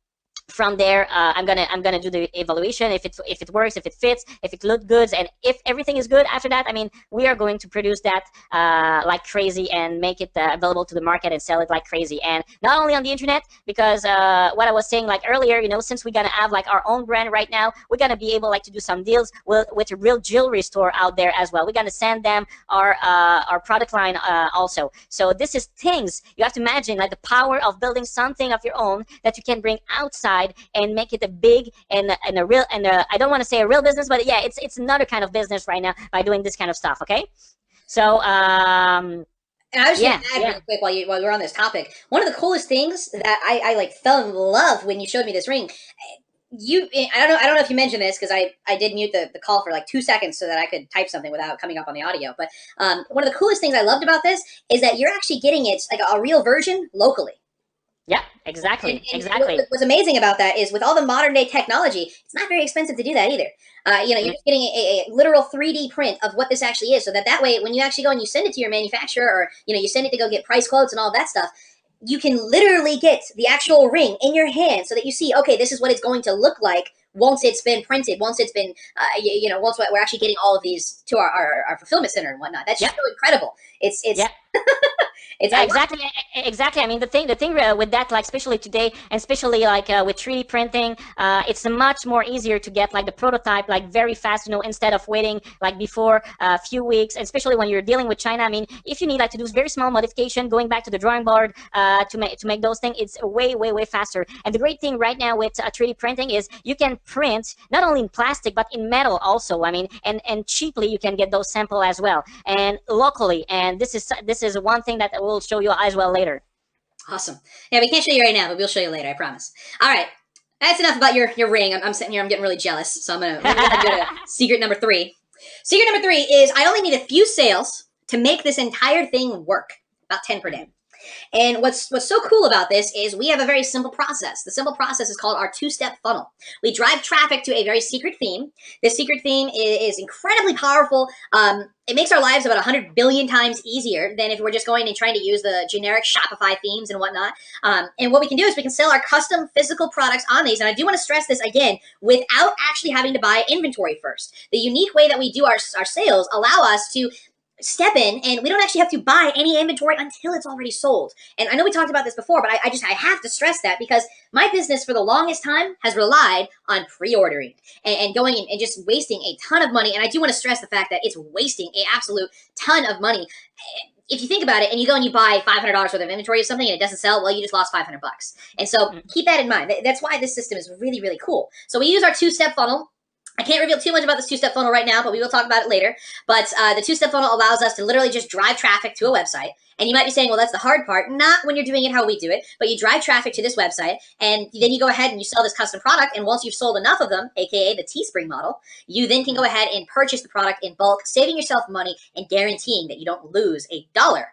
[SPEAKER 2] from there, I'm gonna do the evaluation. If it works, if it fits, if it looks good, and if everything is good after that, I mean, we are going to produce that like crazy and make it available to the market and sell it like crazy. And not only on the internet, because what I was saying like earlier, since we're gonna have like our own brand right now, we're gonna be able like to do some deals with a real jewelry store out there as well. We're gonna send them our product line also. So this is things you have to imagine, like the power of building something of your own that you can bring outside and make it a big and a real, and I don't want to say a real business, but yeah, it's another kind of business right now by doing this kind of stuff. Okay, so
[SPEAKER 1] and I was just gonna add real quick while we're on this topic, one of the coolest things that I like fell in love when you showed me this ring. I don't know if you mentioned this, because I did mute the call for like 2 seconds so that I could type something without coming up on the audio. But one of the coolest things I loved about this is that you're actually getting it like a real version locally.
[SPEAKER 2] Yeah, exactly,
[SPEAKER 1] And
[SPEAKER 2] exactly.
[SPEAKER 1] what's amazing about that is with all the modern day technology, it's not very expensive to do that either. You're just getting a literal 3D print of what this actually is, so that way, when you actually go and you send it to your manufacturer, or you send it to go get price quotes and all that stuff, you can literally get the actual ring in your hand, so that you see, okay, this is what it's going to look like once it's been printed, once it's been, once we're actually getting all of these to our fulfillment center and whatnot. That's
[SPEAKER 2] Yeah,
[SPEAKER 1] just so incredible. It's
[SPEAKER 2] yeah.
[SPEAKER 1] it's
[SPEAKER 2] Yeah,
[SPEAKER 1] I
[SPEAKER 2] exactly, exactly. I mean, the thing with that, like especially today, and especially like with 3D printing, it's much more easier to get like the prototype like very fast. Instead of waiting like before a few weeks, and especially when you're dealing with China. I mean, if you need like to do very small modification, going back to the drawing board to make those things, it's way faster. And the great thing right now with 3D printing is you can print not only in plastic but in metal also. I mean, and cheaply you can get those sample as well, and locally. And this is one thing that we'll show you as well later.
[SPEAKER 1] awesome. Yeah, we can't show you right now, but we'll show you later. I promise. All right. That's enough about your ring. I'm sitting here. I'm getting really jealous. So I'm gonna go to secret number 3. Secret number 3 is I only need a few sales to make this entire thing work. About 10 per day. And what's so cool about this is we have a very simple process. The simple process is called our 2-step funnel. We drive traffic to a very secret theme. This secret theme is incredibly powerful. It makes our lives about 100 billion times easier than if we're just going and trying to use the generic Shopify themes and whatnot. And what we can do is we can sell our custom physical products on these. And I do want to stress this again, without actually having to buy inventory first. The unique way that we do our sales allow us to step in, and we don't actually have to buy any inventory until it's already sold. And I know we talked about this before, but I have to stress that, because my business for the longest time has relied on pre-ordering and going and just wasting a ton of money. And I do want to stress the fact that it's wasting an absolute ton of money. If you think about it, and you go and you buy $500 worth of inventory of something and it doesn't sell, well, you just lost $500. And so keep that in mind. That's why this system is really, really cool. So we use our 2-step funnel. I can't reveal too much about this 2-step funnel right now, but we will talk about it later. But the 2-step funnel allows us to literally just drive traffic to a website. And you might be saying, well, that's the hard part. Not when you're doing it how we do it, but you drive traffic to this website, and then you go ahead and you sell this custom product. And once you've sold enough of them, aka the Teespring model, you then can go ahead and purchase the product in bulk, saving yourself money and guaranteeing that you don't lose a dollar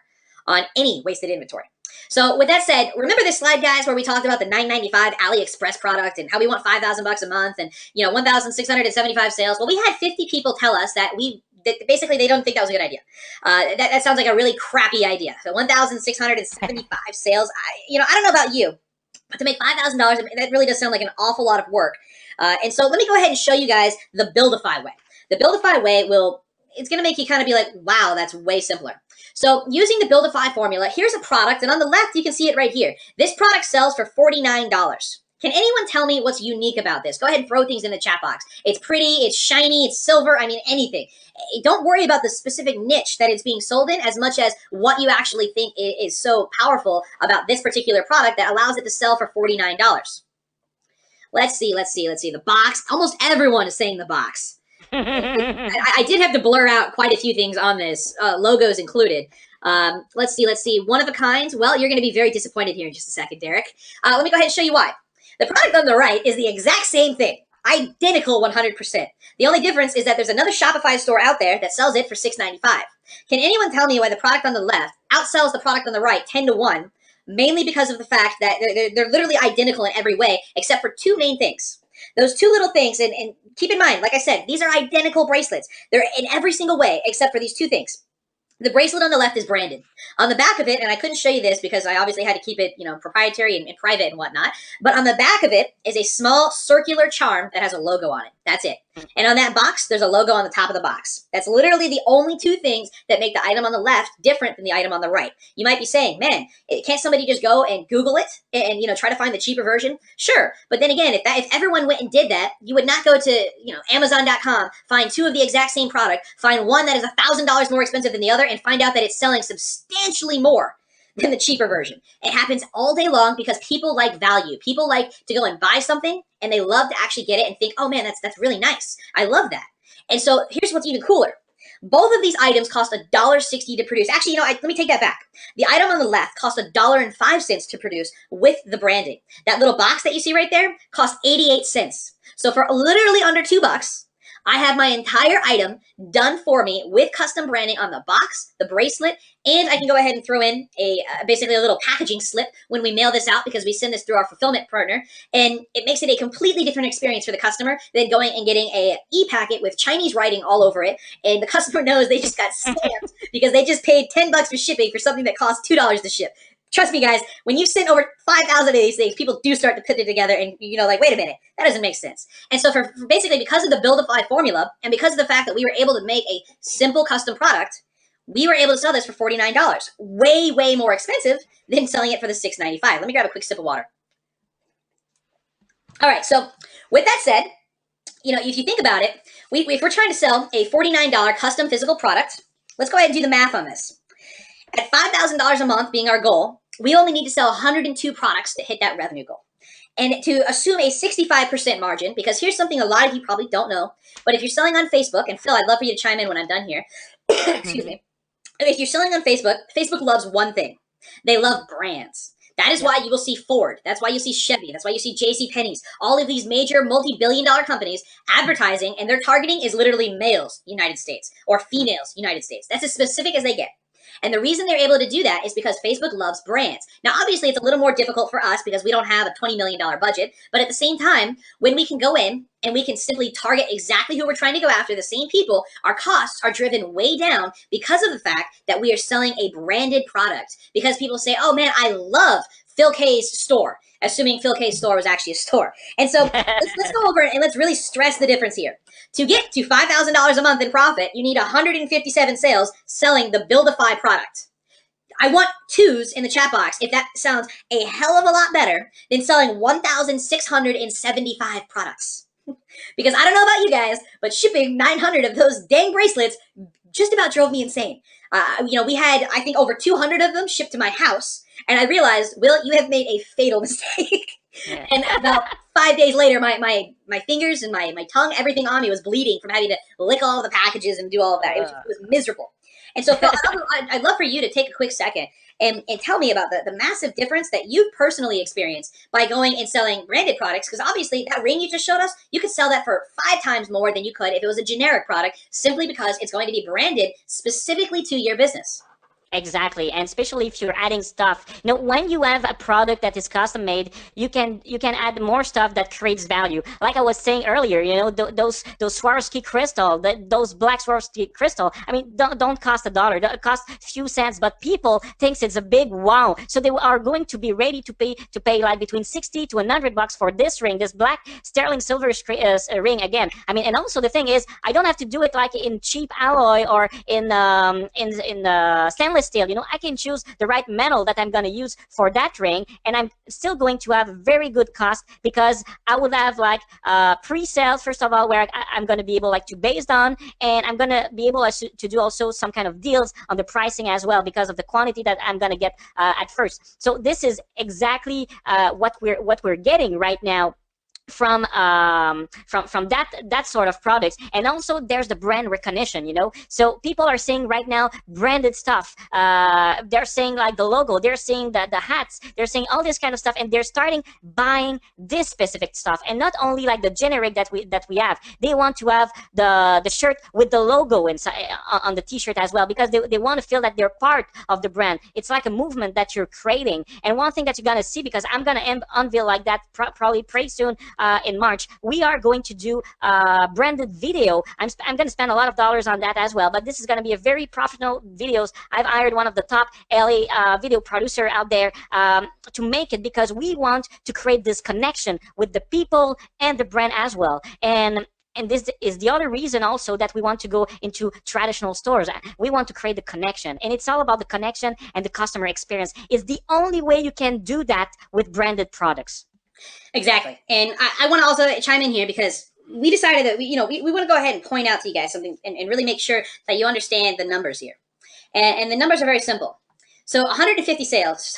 [SPEAKER 1] on any wasted inventory. So with that said, remember this slide, guys, where we talked about the $9.95 AliExpress product and how we want $5,000 a month and 1,675 sales? Well, we had 50 people tell us that basically they don't think that was a good idea. That sounds like a really crappy idea. So 1,675 sales. I don't know about you, but to make $5,000, that really does sound like an awful lot of work. And so let me go ahead and show you guys the Buildify way. The Buildify way it's going to make you kind of be like, wow, that's way simpler. So using the Buildify formula, here's a product, and on the left, you can see it right here. This product sells for $49. Can anyone tell me what's unique about this? Go ahead and throw things in the chat box. It's pretty, it's shiny, it's silver, anything. Don't worry about the specific niche that it's being sold in as much as what you actually think is so powerful about this particular product that allows it to sell for $49. Let's see. The box. Almost everyone is saying the box. I did have to blur out quite a few things on this, logos included. Let's see. One of a kind. Well, you're going to be very disappointed here in just a second, Derek. Let me go ahead and show you why. The product on the right is the exact same thing. Identical 100%. The only difference is that there's another Shopify store out there that sells it for $6.95. Can anyone tell me why the product on the left outsells the product on the right 10-1? Mainly because of the fact that they're literally identical in every way, except for 2 main things. Those 2 little things, and keep in mind, like I said, these are identical bracelets. They're in every single way except for these 2 things. The bracelet on the left is branded. On the back of it, and I couldn't show you this because I obviously had to keep it, proprietary and private and whatnot, but on the back of it is a small circular charm that has a logo on it. That's it. And on that box, there's a logo on the top of the box. That's literally the only 2 things that make the item on the left different than the item on the right. You might be saying, man, can't somebody just go and Google it and try to find the cheaper version? Sure. But then again, if everyone went and did that, you would not go to, Amazon.com, find 2 of the exact same product, find one that is $1,000 more expensive than the other, and find out that it's selling substantially more than the cheaper version. It happens all day long because people like value. People like to go and buy something, and they love to actually get it and think, oh man, that's really nice. I love that. And so here's what's even cooler. Both of these items cost $1.60 to produce. Actually, let me take that back. The item on the left cost $1.05 to produce with the branding. That little box that you see right there cost 88 cents. So for literally under $2, I have my entire item done for me with custom branding on the box, the bracelet, and I can go ahead and throw in a basically a little packaging slip when we mail this out because we send this through our fulfillment partner, and it makes it a completely different experience for the customer than going and getting a e-packet with Chinese writing all over it, and the customer knows they just got scammed because they just paid $10 for shipping for something that costs $2 to ship. Trust me, guys, when you've sent over 5,000 of these things, people do start to put it together and, like, wait a minute, that doesn't make sense. And so for basically because of the Buildify formula and because of the fact that we were able to make a simple custom product, we were able to sell this for $49. Way, way more expensive than selling it for the $6.95. Let me grab a quick sip of water. All right, so with that said, if you think about it, if we're trying to sell a $49 custom physical product, let's go ahead and do the math on this. At $5,000 a month being our goal, we only need to sell 102 products to hit that revenue goal. And to assume a 65% margin, because here's something a lot of you probably don't know, but if you're selling on Facebook, and Phil, I'd love for you to chime in when I'm done here. Excuse me. If you're selling on Facebook, Facebook loves one thing. They love brands. That is why you will see Ford. That's why you see Chevy. That's why you see JCPenney's. All of these major multi-billion-dollar companies advertising, and their targeting is literally males, United States, or females, United States. That's as specific as they get. And the reason they're able to do that is because Facebook loves brands. Now, obviously, it's a little more difficult for us because we don't have a $20 million budget. But at the same time, when we can go in and we can simply target exactly who we're trying to go after, the same people, our costs are driven way down because of the fact that we are selling a branded product. Because people say, oh, man, I love Phil K's store, assuming Phil K's store was actually a store. And so let's go over and let's really stress the difference here. To get to $5,000 a month in profit, you need 157 sales selling the Buildify product. I want twos in the chat box if that sounds a hell of a lot better than selling 1,675 products. Because I don't know about you guys, but shipping 900 of those dang bracelets just about drove me insane. We had, I think, over 200 of them shipped to my house. And I realized, Will, you have made a fatal mistake. Yeah. And about 5 days later, my fingers and my tongue, everything on me was bleeding from having to lick all the packages and do all of that. It was miserable. And so, Phil, I'd love for you to take a quick second and tell me about the massive difference that you personally experienced by going and selling branded products. Because obviously, that ring you just showed us, you could sell that for 5 times more than you could if it was a generic product, simply because it's going to be branded specifically to your business.
[SPEAKER 2] Exactly, and especially if you're adding stuff. When you have a product that is custom made, you can add more stuff that creates value. Like I was saying earlier, those Swarovski crystal, those black Swarovski crystal. I mean, don't cost $1. They cost a few cents, but people thinks it's a big wow. So they are going to be ready to pay like between $60 to $100 for this ring, this black sterling silver ring again. I mean, and also the thing is, I don't have to do it like in cheap alloy or in stainless steel. I can choose the right metal that I'm going to use for that ring, and I'm still going to have a very good cost because I would have like pre-sales, first of all, where I'm going to be able to based on, and I'm going to be able to do also some kind of deals on the pricing as well because of the quantity that I'm going to get at first. So this is exactly what we're getting right now from that sort of products. And also there's the brand recognition, so people are seeing right now branded stuff. They're seeing like the logo, they're seeing the hats, they're seeing all this kind of stuff, and they're starting buying this specific stuff, and not only like the generic that we have. They want to have the shirt with the logo inside on the t-shirt as well, because they want to feel that they're part of the brand. It's like a movement that you're creating. And one thing that you're gonna see, because I'm gonna unveil like that probably pretty soon, in March, we are going to do branded video. I'm going to spend a lot of dollars on that as well, but this is going to be a very professional videos. I've hired one of the top LA video producer out there to make it, because we want to create this connection with the people and the brand as well. And this is the other reason also that we want to go into traditional stores. We want to create the connection, and it's all about the connection and the customer experience. It's the only way you can do that with branded products.
[SPEAKER 1] Exactly. And I want to also chime in here because we decided that we want to go ahead and point out to you guys something and really make sure that you understand the numbers here. And the numbers are very simple. So 157 sales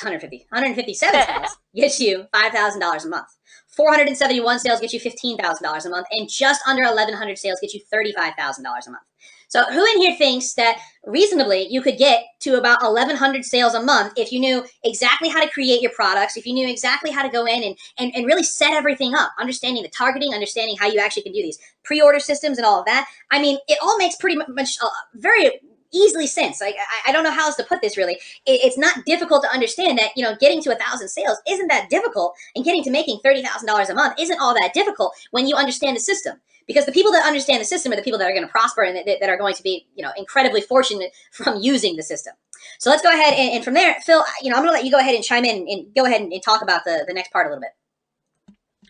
[SPEAKER 1] gets you $5,000 a month. 471 sales get you $15,000 a month, and just under 1,100 sales get you $35,000 a month. So who in here thinks that reasonably you could get to about 1,100 sales a month if you knew exactly how to create your products, if you knew exactly how to go in and really set everything up, understanding the targeting, understanding how you actually can do these pre-order systems and all of that. I mean, it all makes pretty much very easily sense. Like, I don't know how else to put this really. It's not difficult to understand that, you know, getting to 1,000 sales isn't that difficult, and getting to making $30,000 a month isn't all that difficult when you understand the system. Because the people that understand the system are the people that are going to prosper and that are going to be, you know, incredibly fortunate from using the system. So let's go ahead and from there, Phil, you know, I'm going to let you go ahead and chime in and go ahead and talk about the next part a little bit.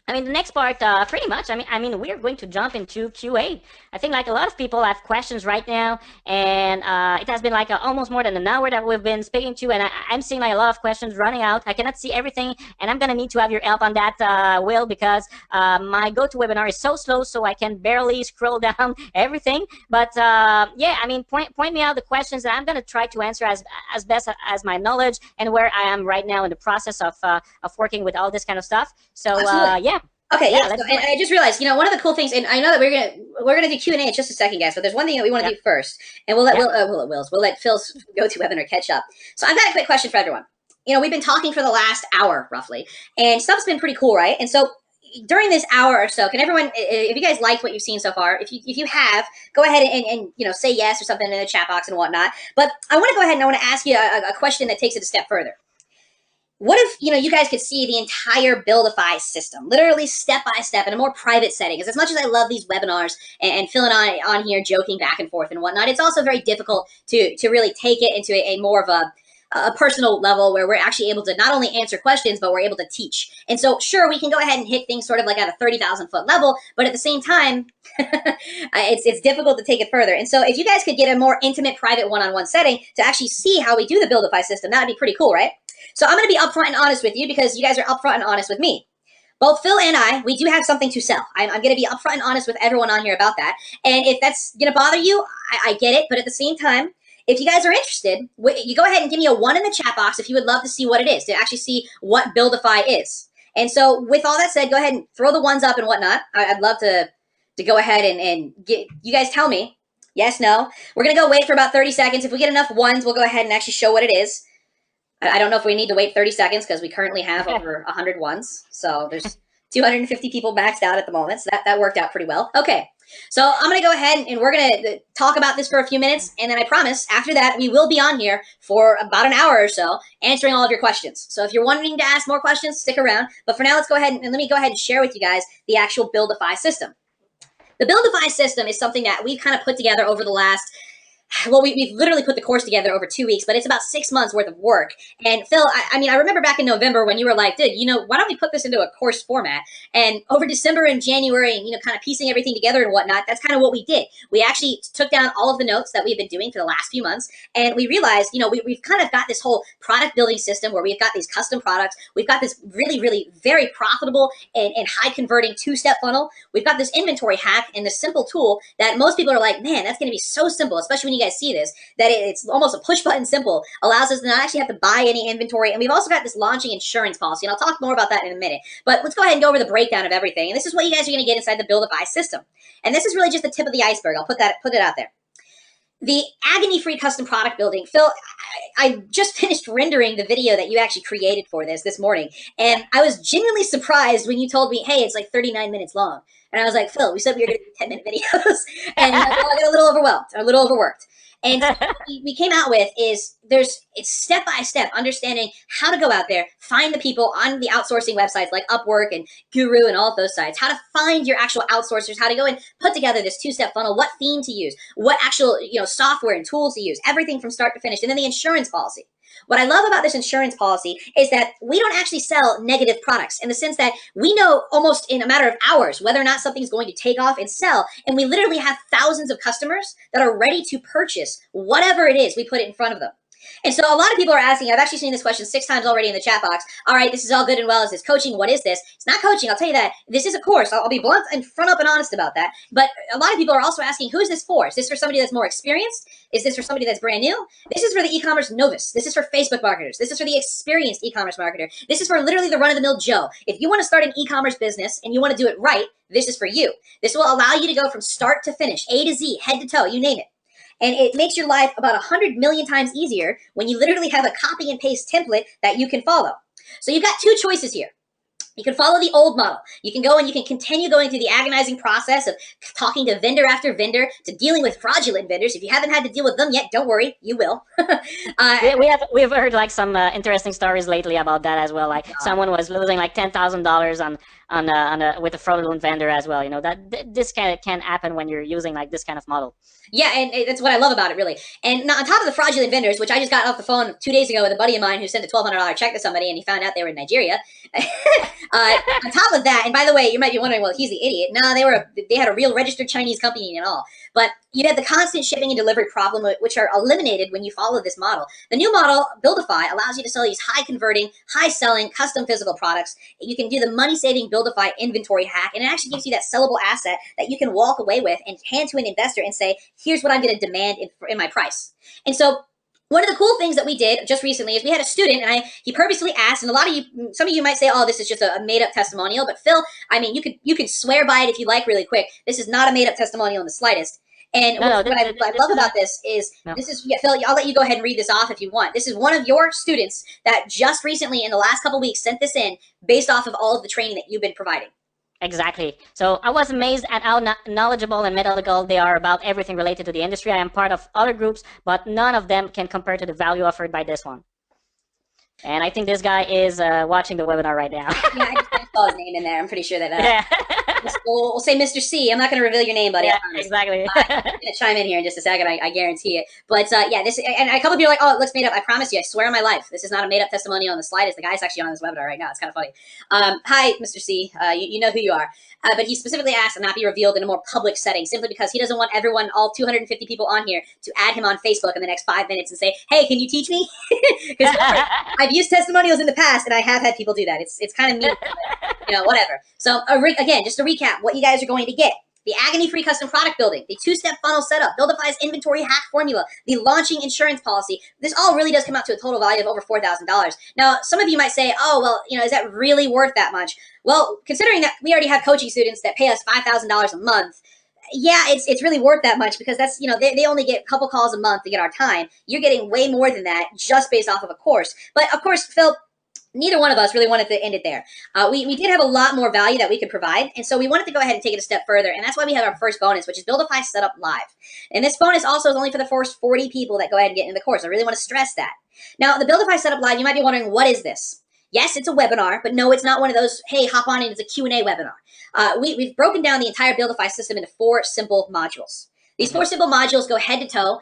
[SPEAKER 2] I mean, the next part, pretty much. I mean, we're going to jump into QA. I think like a lot of people have questions right now, and it has been like almost more than an hour that we've been speaking to, and I'm seeing like a lot of questions running out. I cannot see everything, and I'm gonna need to have your help on that, Will, because my GoToWebinar is so slow, so I can barely scroll down everything. But yeah, I mean, point me out the questions, and I'm gonna try to answer as best as my knowledge and where I am right now in the process of working with all this kind of stuff. So yeah.
[SPEAKER 1] Okay, yeah. So, and I just realized, you know, one of the cool things, and I know that we're gonna do Q&A in just a second, guys. But there's one thing that we want to do first, and we'll let Phil's GoToWebinar catch up. So I've got a quick question for everyone. You know, we've been talking for the last hour roughly, and stuff's been pretty cool, right? And so during this hour or so, can everyone, if you guys liked what you've seen so far, if you have, go ahead and you know, say yes or something in the chat box and whatnot. But I want to go ahead and I want to ask you a question that takes it a step further. What if, you know, you guys could see the entire Buildify system, literally step by step in a more private setting? Because as much as I love these webinars and filling on here, joking back and forth and whatnot, it's also very difficult to really take it into a more of a personal level where we're actually able to not only answer questions, but we're able to teach. And so, sure, we can go ahead and hit things sort of like at a 30,000 foot level, but at the same time, it's difficult to take it further. And so if you guys could get a more intimate, private one-on-one setting to actually see how we do the Buildify system, that would be pretty cool, right? So I'm going to be upfront and honest with you because you guys are upfront and honest with me. Both Phil and I, we do have something to sell. I'm going to be upfront and honest with everyone on here about that. And if that's going to bother you, I get it. But at the same time, if you guys are interested, you go ahead and give me a 1 in the chat box if you would love to see what it is, to actually see what Buildify is. And so with all that said, go ahead and throw the ones up and whatnot. I'd love to go ahead and get you guys tell me yes, no. We're going to go wait for about 30 seconds. If we get enough ones, we'll go ahead and actually show what it is. I don't know if we need to wait 30 seconds because we currently have over 100 ones. So there's 250 people maxed out at the moment. So that worked out pretty well. Okay. So I'm going to go ahead and we're going to talk about this for a few minutes. And then I promise after that, we will be on here for about an hour or so answering all of your questions. So if you're wanting to ask more questions, stick around. But for now, let's go ahead and let me go ahead and share with you guys the actual Buildify system. The Buildify system is something that we've kind of put together over the last, well, we've literally put the course together over 2 weeks, but it's about 6 months worth of work. And Phil, I mean, I remember back in November when you were like, dude, you know, why don't we put this into a course format? And over December and January and, you know, kind of piecing everything together and whatnot, that's kind of what we did. We actually took down all of the notes that we've been doing for the last few months. And we realized, you know, we've kind of got this whole product building system where we've got these custom products. We've got this really, really very profitable and high converting 2-step funnel. We've got this inventory hack and this simple tool that most people are like, man, that's going to be so simple, especially when you guys see this, that it's almost a push button simple, allows us to not actually have to buy any inventory. And we've also got this launching insurance policy, and I'll talk more about that in a minute. But let's go ahead and go over the breakdown of everything. And this is what you guys are going to get inside the Buildify system. And this is really just the tip of the iceberg. I'll put it out there. The agony-free custom product building. Phil, I just finished rendering the video that you actually created for this morning. And I was genuinely surprised when you told me, hey, it's like 39 minutes long. And I was like, Phil, we said we were going to do 10-minute videos. And I got a little overwhelmed, a little overworked. And what we came out with is it's step by step understanding how to go out there, find the people on the outsourcing websites like Upwork and Guru and all of those sites, how to find your actual outsourcers, how to go and put together this 2-step funnel, what theme to use, what actual, you know, software and tools to use, everything from start to finish, and then the insurance policy. What I love about this insurance policy is that we don't actually sell negative products in the sense that we know almost in a matter of hours whether or not something's going to take off and sell. And we literally have thousands of customers that are ready to purchase whatever it is we put it in front of them. And so a lot of people are asking, I've actually seen this question 6 times already in the chat box. All right, this is all good and well. Is this coaching? What is this? It's not coaching. I'll tell you that. This is a course. I'll be blunt and front up and honest about that. But a lot of people are also asking, who is this for? Is this for somebody that's more experienced? Is this for somebody that's brand new? This is for the e-commerce novice. This is for Facebook marketers. This is for the experienced e-commerce marketer. This is for literally the run-of-the-mill Joe. If you want to start an e-commerce business and you want to do it right, this is for you. This will allow you to go from start to finish, A to Z, head to toe, you name it. And it makes your life about 100 million times easier when you literally have a copy and paste template that you can follow. So you've got two choices here. You can follow the old model. You can go and you can continue going through the agonizing process of talking to vendor after vendor, to dealing with fraudulent vendors. If you haven't had to deal with them yet, don't worry, you will.
[SPEAKER 2] We've heard like some interesting stories lately about that as well. Like someone was losing like $10,000 with a fraudulent vendor as well. You know, that this can happen when you're using like this kind of model.
[SPEAKER 1] Yeah, and that's what I love about it, really. And on top of the fraudulent vendors, which I just got off the phone 2 days ago with a buddy of mine who sent a $1,200 check to somebody, and he found out they were in Nigeria. On top of that, and by the way, you might be wondering, well, he's the idiot. No, they had a real registered Chinese company and all. But you have the constant shipping and delivery problem, which are eliminated when you follow this model. The new model, Buildify, allows you to sell these high-converting, high-selling, custom physical products. You can do the money-saving Buildify inventory hack, and it actually gives you that sellable asset that you can walk away with and hand to an investor and say, here's what I'm going to demand in my price. And so one of the cool things that we did just recently is we had a student, and he purposely asked, and some of you might say, oh, this is just a made-up testimonial, but Phil, I mean, you can swear by it if you like really quick. This is not a made-up testimonial in the slightest. And what I love about this is, Phil, I'll let you go ahead and read this off if you want. This is one of your students that just recently, in the last couple of weeks, sent this in based off of all of the training that you've been providing.
[SPEAKER 2] Exactly. So I was amazed at how knowledgeable and methodical they are about everything related to the industry. I am part of other groups, but none of them can compare to the value offered by this one. And I think this guy is watching the webinar right now.
[SPEAKER 1] Yeah, I saw his name in there. I'm pretty sure that we'll say Mr. C. I'm not going to reveal your name, buddy.
[SPEAKER 2] Yeah, exactly.
[SPEAKER 1] I'm going to chime in here in just a second. I guarantee it. But yeah, and a couple of you are like, oh, it looks made up. I promise you, I swear on my life, this is not a made up testimonial on the slightest. The guy's actually on this webinar right now. It's kind of funny. Hi, Mr. C. You know who you are. But he specifically asked to not be revealed in a more public setting, simply because he doesn't want everyone, all 250 people on here, to add him on Facebook in the next 5 minutes and say, hey, can you teach me? Because I've used testimonials in the past, and I have had people do that. It's kind of mean, you know, whatever. So again, just to recap what you guys are going to get: the agony-free custom product building, the two-step funnel setup, Buildify's inventory hack formula, the launching insurance policy. This all really does come out to a total value of over $4,000. Now, some of you might say, oh, well, you know, is that really worth that much? Well, considering that we already have coaching students that pay us $5,000 a month, yeah, it's really worth that much, because that's, you know, they only get a couple calls a month to get our time. You're getting way more than that just based off of a course. But of course, Phil, neither one of us really wanted to end it there. We did have a lot more value that we could provide, and so we wanted to go ahead and take it a step further, and that's why we have our first bonus, which is Buildify Setup Live. And this bonus also is only for the first 40 people that go ahead and get into the course. I really want to stress that. Now, the Buildify Setup Live, you might be wondering, what is this? Yes, it's a webinar, but no, it's not one of those, hey, hop on and it's a Q&A webinar. We've broken down the entire Buildify system into 4 simple modules. These 4 simple modules go head to toe.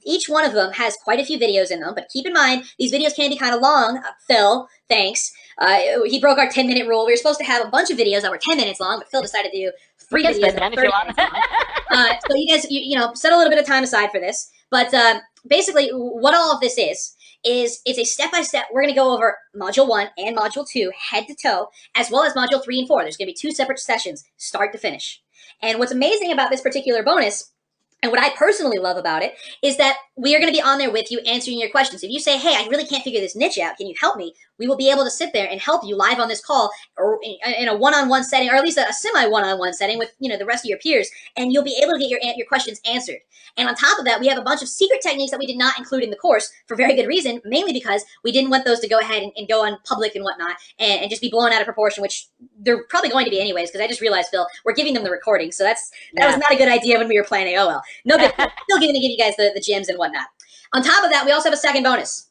[SPEAKER 1] Each one of them has quite a few videos in them, but keep in mind, these videos can be kind of long. Phil, thanks. He broke our 10-minute rule. We were supposed to have a bunch of videos that were 10 minutes long, but Phil decided to do 3 videos that were 30 minutes long. So you guys, you know, set a little bit of time aside for this. But basically, what all of this is it's a step-by-step. We're going to go over Module 1 and Module 2 head to toe, as well as Module 3 and 4. There's going to be 2 separate sessions, start to finish. And what's amazing about this particular bonus, and what I personally love about it, is that we are going to be on there with you answering your questions. If you say, hey, I really can't figure this niche out, can you help me? We will be able to sit there and help you live on this call, or in a one-on-one setting, or at least a semi-one-on-one setting with, you know, the rest of your peers, and you'll be able to get your questions answered. And on top of that, we have a bunch of secret techniques that we did not include in the course for very good reason, mainly because we didn't want those to go ahead and go on public and whatnot and just be blown out of proportion, which they're probably going to be anyways, because I just realized, Phil, we're giving them the recording, so that was not a good idea when we were planning. Oh, well. No big deal. Still going to give you guys the gems and whatnot. On top of that, we also have a second bonus.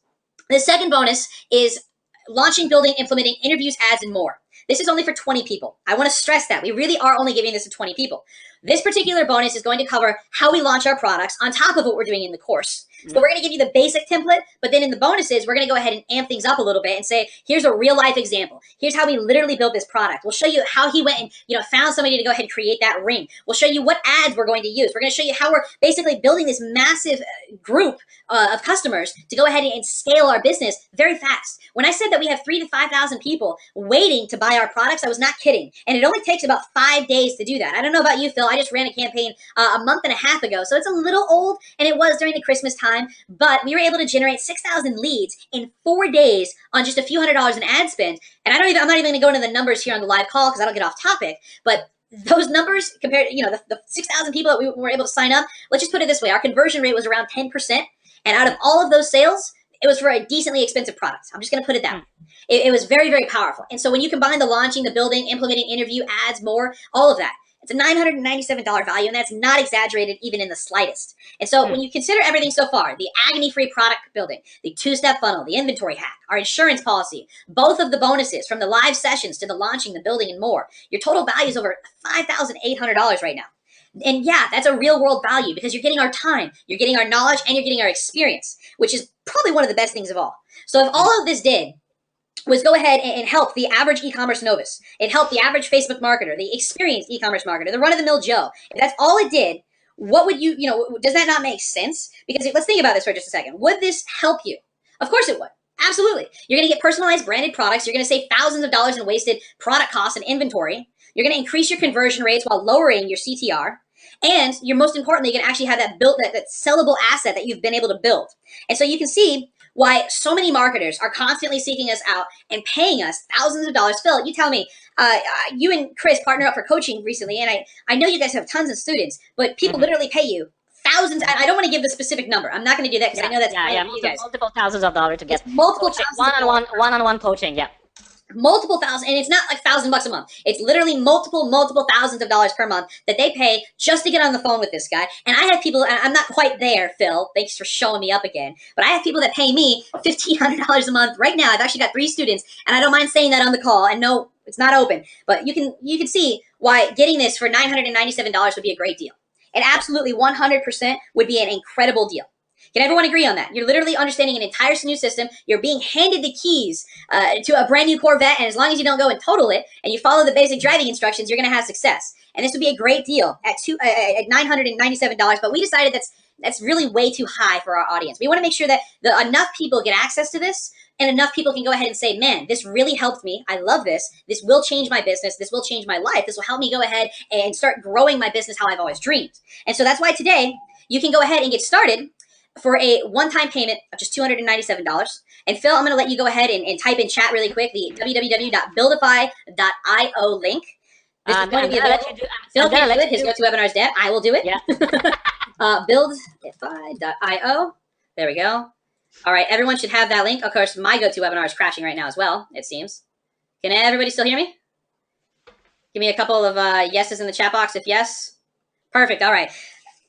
[SPEAKER 1] The second bonus is launching, building, implementing interviews, ads, and more. This is only for 20 people. I want to stress that. We really are only giving this to 20 people. This particular bonus is going to cover how we launch our products on top of what we're doing in the course. So we're going to give you the basic template, but then in the bonuses, we're going to go ahead and amp things up a little bit and say, here's a real life example. Here's how we literally built this product. We'll show you how he went and, you know, found somebody to go ahead and create that ring. We'll show you what ads we're going to use. We're going to show you how we're basically building this massive group of customers to go ahead and scale our business very fast. When I said that we have 3,000 to 5,000 people waiting to buy our products, I was not kidding. And it only takes about 5 days to do that. I don't know about you, Phil. I just ran a campaign a month and a half ago, so it's a little old, and it was during the Christmas time, but we were able to generate 6,000 leads in 4 days on just a few $100s in ad spend. And I'm not even going to go into the numbers here on the live call because I don't get off topic, but those numbers compared to, the 6,000 people that we were able to sign up, let's just put it this way. Our conversion rate was around 10%. And out of all of those sales, it was for a decently expensive product. I'm just going to put it that way. It was very, very powerful. And so when you combine the launching, the building, implementing, interview, ads, more, all of that, it's a $997 value, and that's not exaggerated even in the slightest. And so when you consider everything so far, the agony-free product building, the two-step funnel, the inventory hack, our insurance policy, both of the bonuses from the live sessions to the launching, the building, and more, your total value is over $5,800 right now. And yeah, that's a real world value because you're getting our time, you're getting our knowledge, and you're getting our experience, which is probably one of the best things of all. So if all of this did was go ahead and help the average e-commerce novice, it helped the average Facebook marketer, the experienced e-commerce marketer, the run-of-the-mill Joe, if that's all it did, what would does that not make sense? Because let's think about this for just a second. Would this help you? Of course it would. Absolutely. You're going to get personalized branded products. You're going to save thousands of dollars in wasted product costs and inventory. You're going to increase your conversion rates while lowering your CTR. And you're most importantly, you're going to actually have that sellable asset that you've been able to build. And so you can see why so many marketers are constantly seeking us out and paying us thousands of dollars. Phil, you tell me, you and Chris partnered up for coaching recently, and I know you guys have tons of students, but people literally pay you thousands. I don't want to give the specific number. I'm not going to do that because I know that's you guys.
[SPEAKER 2] Multiple thousands of dollars to get
[SPEAKER 1] multiple
[SPEAKER 2] one-on-one coaching. Yeah.
[SPEAKER 1] Multiple thousand, and it's not like $1,000 a month. It's literally multiple thousands of dollars per month that they pay just to get on the phone with this guy. And I have people, and I'm not quite there, Phil. Thanks for showing me up again. But I have people that pay me $1,500 a month right now. I've actually got 3 students, and I don't mind saying that on the call. And no, it's not open, but you can see why getting this for $997 would be a great deal. It absolutely 100% would be an incredible deal. Can everyone agree on that? You're literally understanding an entire new system. You're being handed the keys to a brand new Corvette, and as long as you don't go and total it and you follow the basic driving instructions, you're going to have success. And this would be a great deal at $997. But we decided that's really way too high for our audience. We want to make sure that enough people get access to this, and enough people can go ahead and say, man, this really helped me. I love this. This will change my business. This will change my life. This will help me go ahead and start growing my business how I've always dreamed. And so that's why today you can go ahead and get started for a one-time payment of just $297. And Phil, I'm going to let you go ahead and type in chat really quick the www.buildify.io link. This is going to be available. Phil can't do it. His GoToWebinar's dead. I will do it.
[SPEAKER 2] Yeah.
[SPEAKER 1] Buildify.io. There we go. All right. Everyone should have that link. Of course, my GoToWebinar is crashing right now as well, it seems. Can everybody still hear me? Give me a couple of yeses in the chat box if yes. Perfect. All right.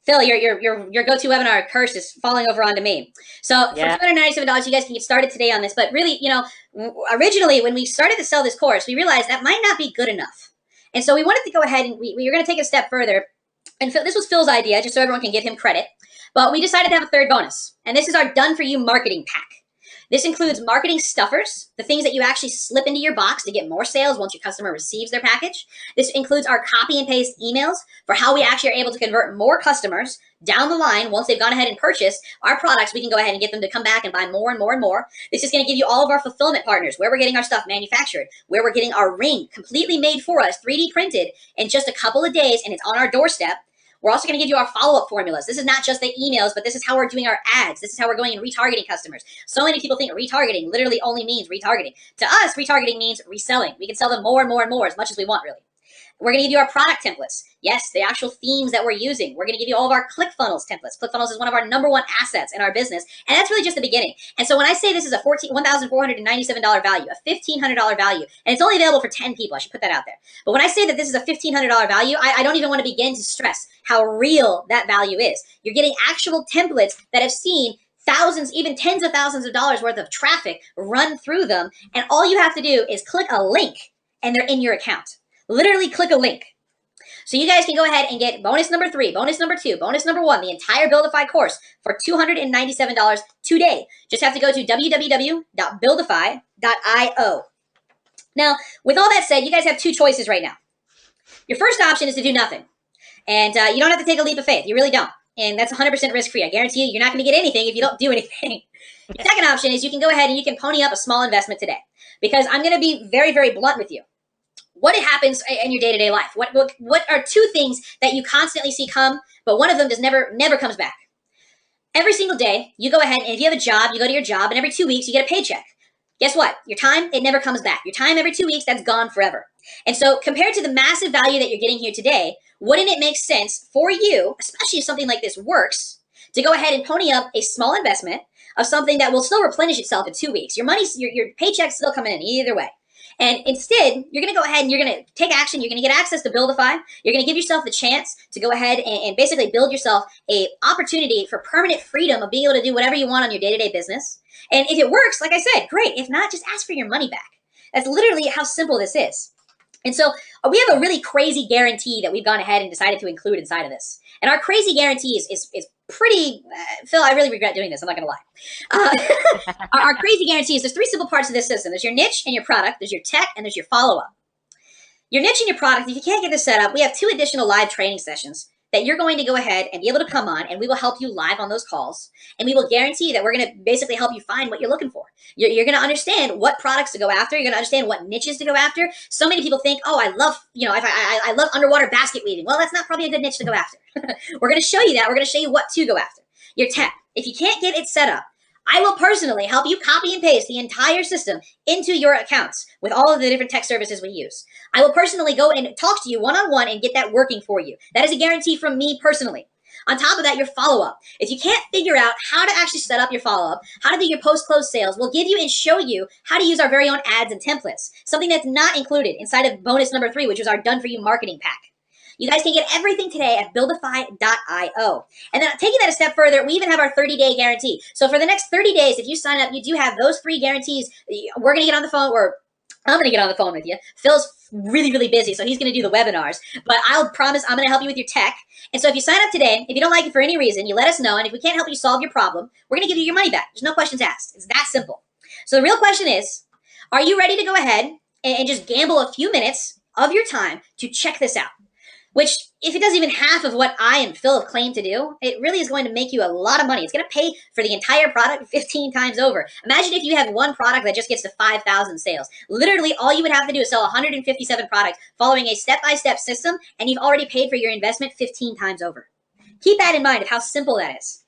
[SPEAKER 1] Phil, your GoToWebinar curse is falling over onto me. So for $297, you guys can get started today on this. But really, originally when we started to sell this course, we realized that might not be good enough. And so we wanted to go ahead and we were going to take a step further. And Phil, this was Phil's idea, just so everyone can give him credit. But we decided to have a third bonus. And this is our Done For You marketing pack. This includes marketing stuffers, the things that you actually slip into your box to get more sales once your customer receives their package. This includes our copy and paste emails for how we actually are able to convert more customers down the line. Once they've gone ahead and purchased our products, we can go ahead and get them to come back and buy more and more and more. This is going to give you all of our fulfillment partners, where we're getting our stuff manufactured, where we're getting our ring completely made for us, 3D printed in just a couple of days, and it's on our doorstep. We're also going to give you our follow-up formulas. This is not just the emails, but this is how we're doing our ads. This is how we're going and retargeting customers. So many people think retargeting literally only means retargeting. To us, retargeting means reselling. We can sell them more and more and more as much as we want, really. We're going to give you our product templates. Yes, the actual themes that we're using. We're going to give you all of our ClickFunnels templates. ClickFunnels is one of our #1 assets in our business, and that's really just the beginning. And so when I say this is a $1,497 value, a $1,500 value, and it's only available for 10 people, I should put that out there. But when I say that this is a $1,500 value, I don't even want to begin to stress how real that value is. You're getting actual templates that have seen thousands, even tens of thousands of dollars worth of traffic run through them, and all you have to do is click a link, and they're in your account. Literally click a link. So you guys can go ahead and get bonus number 3, bonus number 2, bonus number 1, the entire Buildify course for $297 today. Just have to go to www.buildify.io. Now, with all that said, you guys have 2 choices right now. Your first option is to do nothing. And you don't have to take a leap of faith. You really don't. And that's 100% risk-free. I guarantee you're not going to get anything if you don't do anything. The second option is you can go ahead and you can pony up a small investment today. Because I'm going to be very, very blunt with you. What happens in your day-to-day life? What are 2 things that you constantly see come, but one of them just never comes back? Every single day, you go ahead and if you have a job, you go to your job, and every 2 weeks you get a paycheck. guess what? Your time, it never comes back. Your time every 2 weeks, that's gone forever. And so compared to the massive value that you're getting here today, wouldn't it make sense for you, especially if something like this works, to go ahead and pony up a small investment of something that will still replenish itself in 2 weeks? Your money's, your paycheck's still coming in either way. And instead, you're going to go ahead and you're going to take action. You're going to get access to Buildify. You're going to give yourself the chance to go ahead and basically build yourself a opportunity for permanent freedom of being able to do whatever you want on your day-to-day business. And if it works, like I said, great. If not, just ask for your money back. That's literally how simple this is. And so we have a really crazy guarantee that we've gone ahead and decided to include inside of this. And our crazy guarantee is pretty, Phil, I really regret doing this. I'm not going to lie. Our crazy guarantee is there's 3 simple parts of this system. There's your niche and your product. There's your tech and there's your follow-up. Your niche and your product, if you can't get this set up, we have 2 additional live training sessions that you're going to go ahead and be able to come on, and we will help you live on those calls. And we will guarantee that we're going to basically help you find what you're looking for. You're going to understand what products to go after. You're going to understand what niches to go after. So many people think, oh, I love, I love underwater basket weaving. Well, that's not probably a good niche to go after. We're going to show you that. We're going to show you what to go after. Your tech. If you can't get it set up, I will personally help you copy and paste the entire system into your accounts with all of the different tech services we use. I will personally go and talk to you one-on-one and get that working for you. That is a guarantee from me personally. On top of that, your follow-up. If you can't figure out how to actually set up your follow-up, how to do your post-close sales, we'll give you and show you how to use our very own ads and templates, something that's not included inside of bonus number 3, which was our done-for-you marketing pack. You guys can get everything today at Buildify.io. And then taking that a step further, we even have our 30-day guarantee. So for the next 30 days, if you sign up, you do have those 3 guarantees. We're going to get on the phone, or I'm going to get on the phone with you. Phil's really, really busy, so he's going to do the webinars. But I'll promise I'm going to help you with your tech. And so if you sign up today, if you don't like it for any reason, you let us know. And if we can't help you solve your problem, we're going to give you your money back. There's no questions asked. It's that simple. So the real question is, are you ready to go ahead and just gamble a few minutes of your time to check this out? Which, if it does even half of what I and Phil have claimed to do, it really is going to make you a lot of money. It's going to pay for the entire product 15 times over. Imagine if you have one product that just gets to 5,000 sales. Literally, all you would have to do is sell 157 products following a step-by-step system, and you've already paid for your investment 15 times over. Keep that in mind of how simple that is.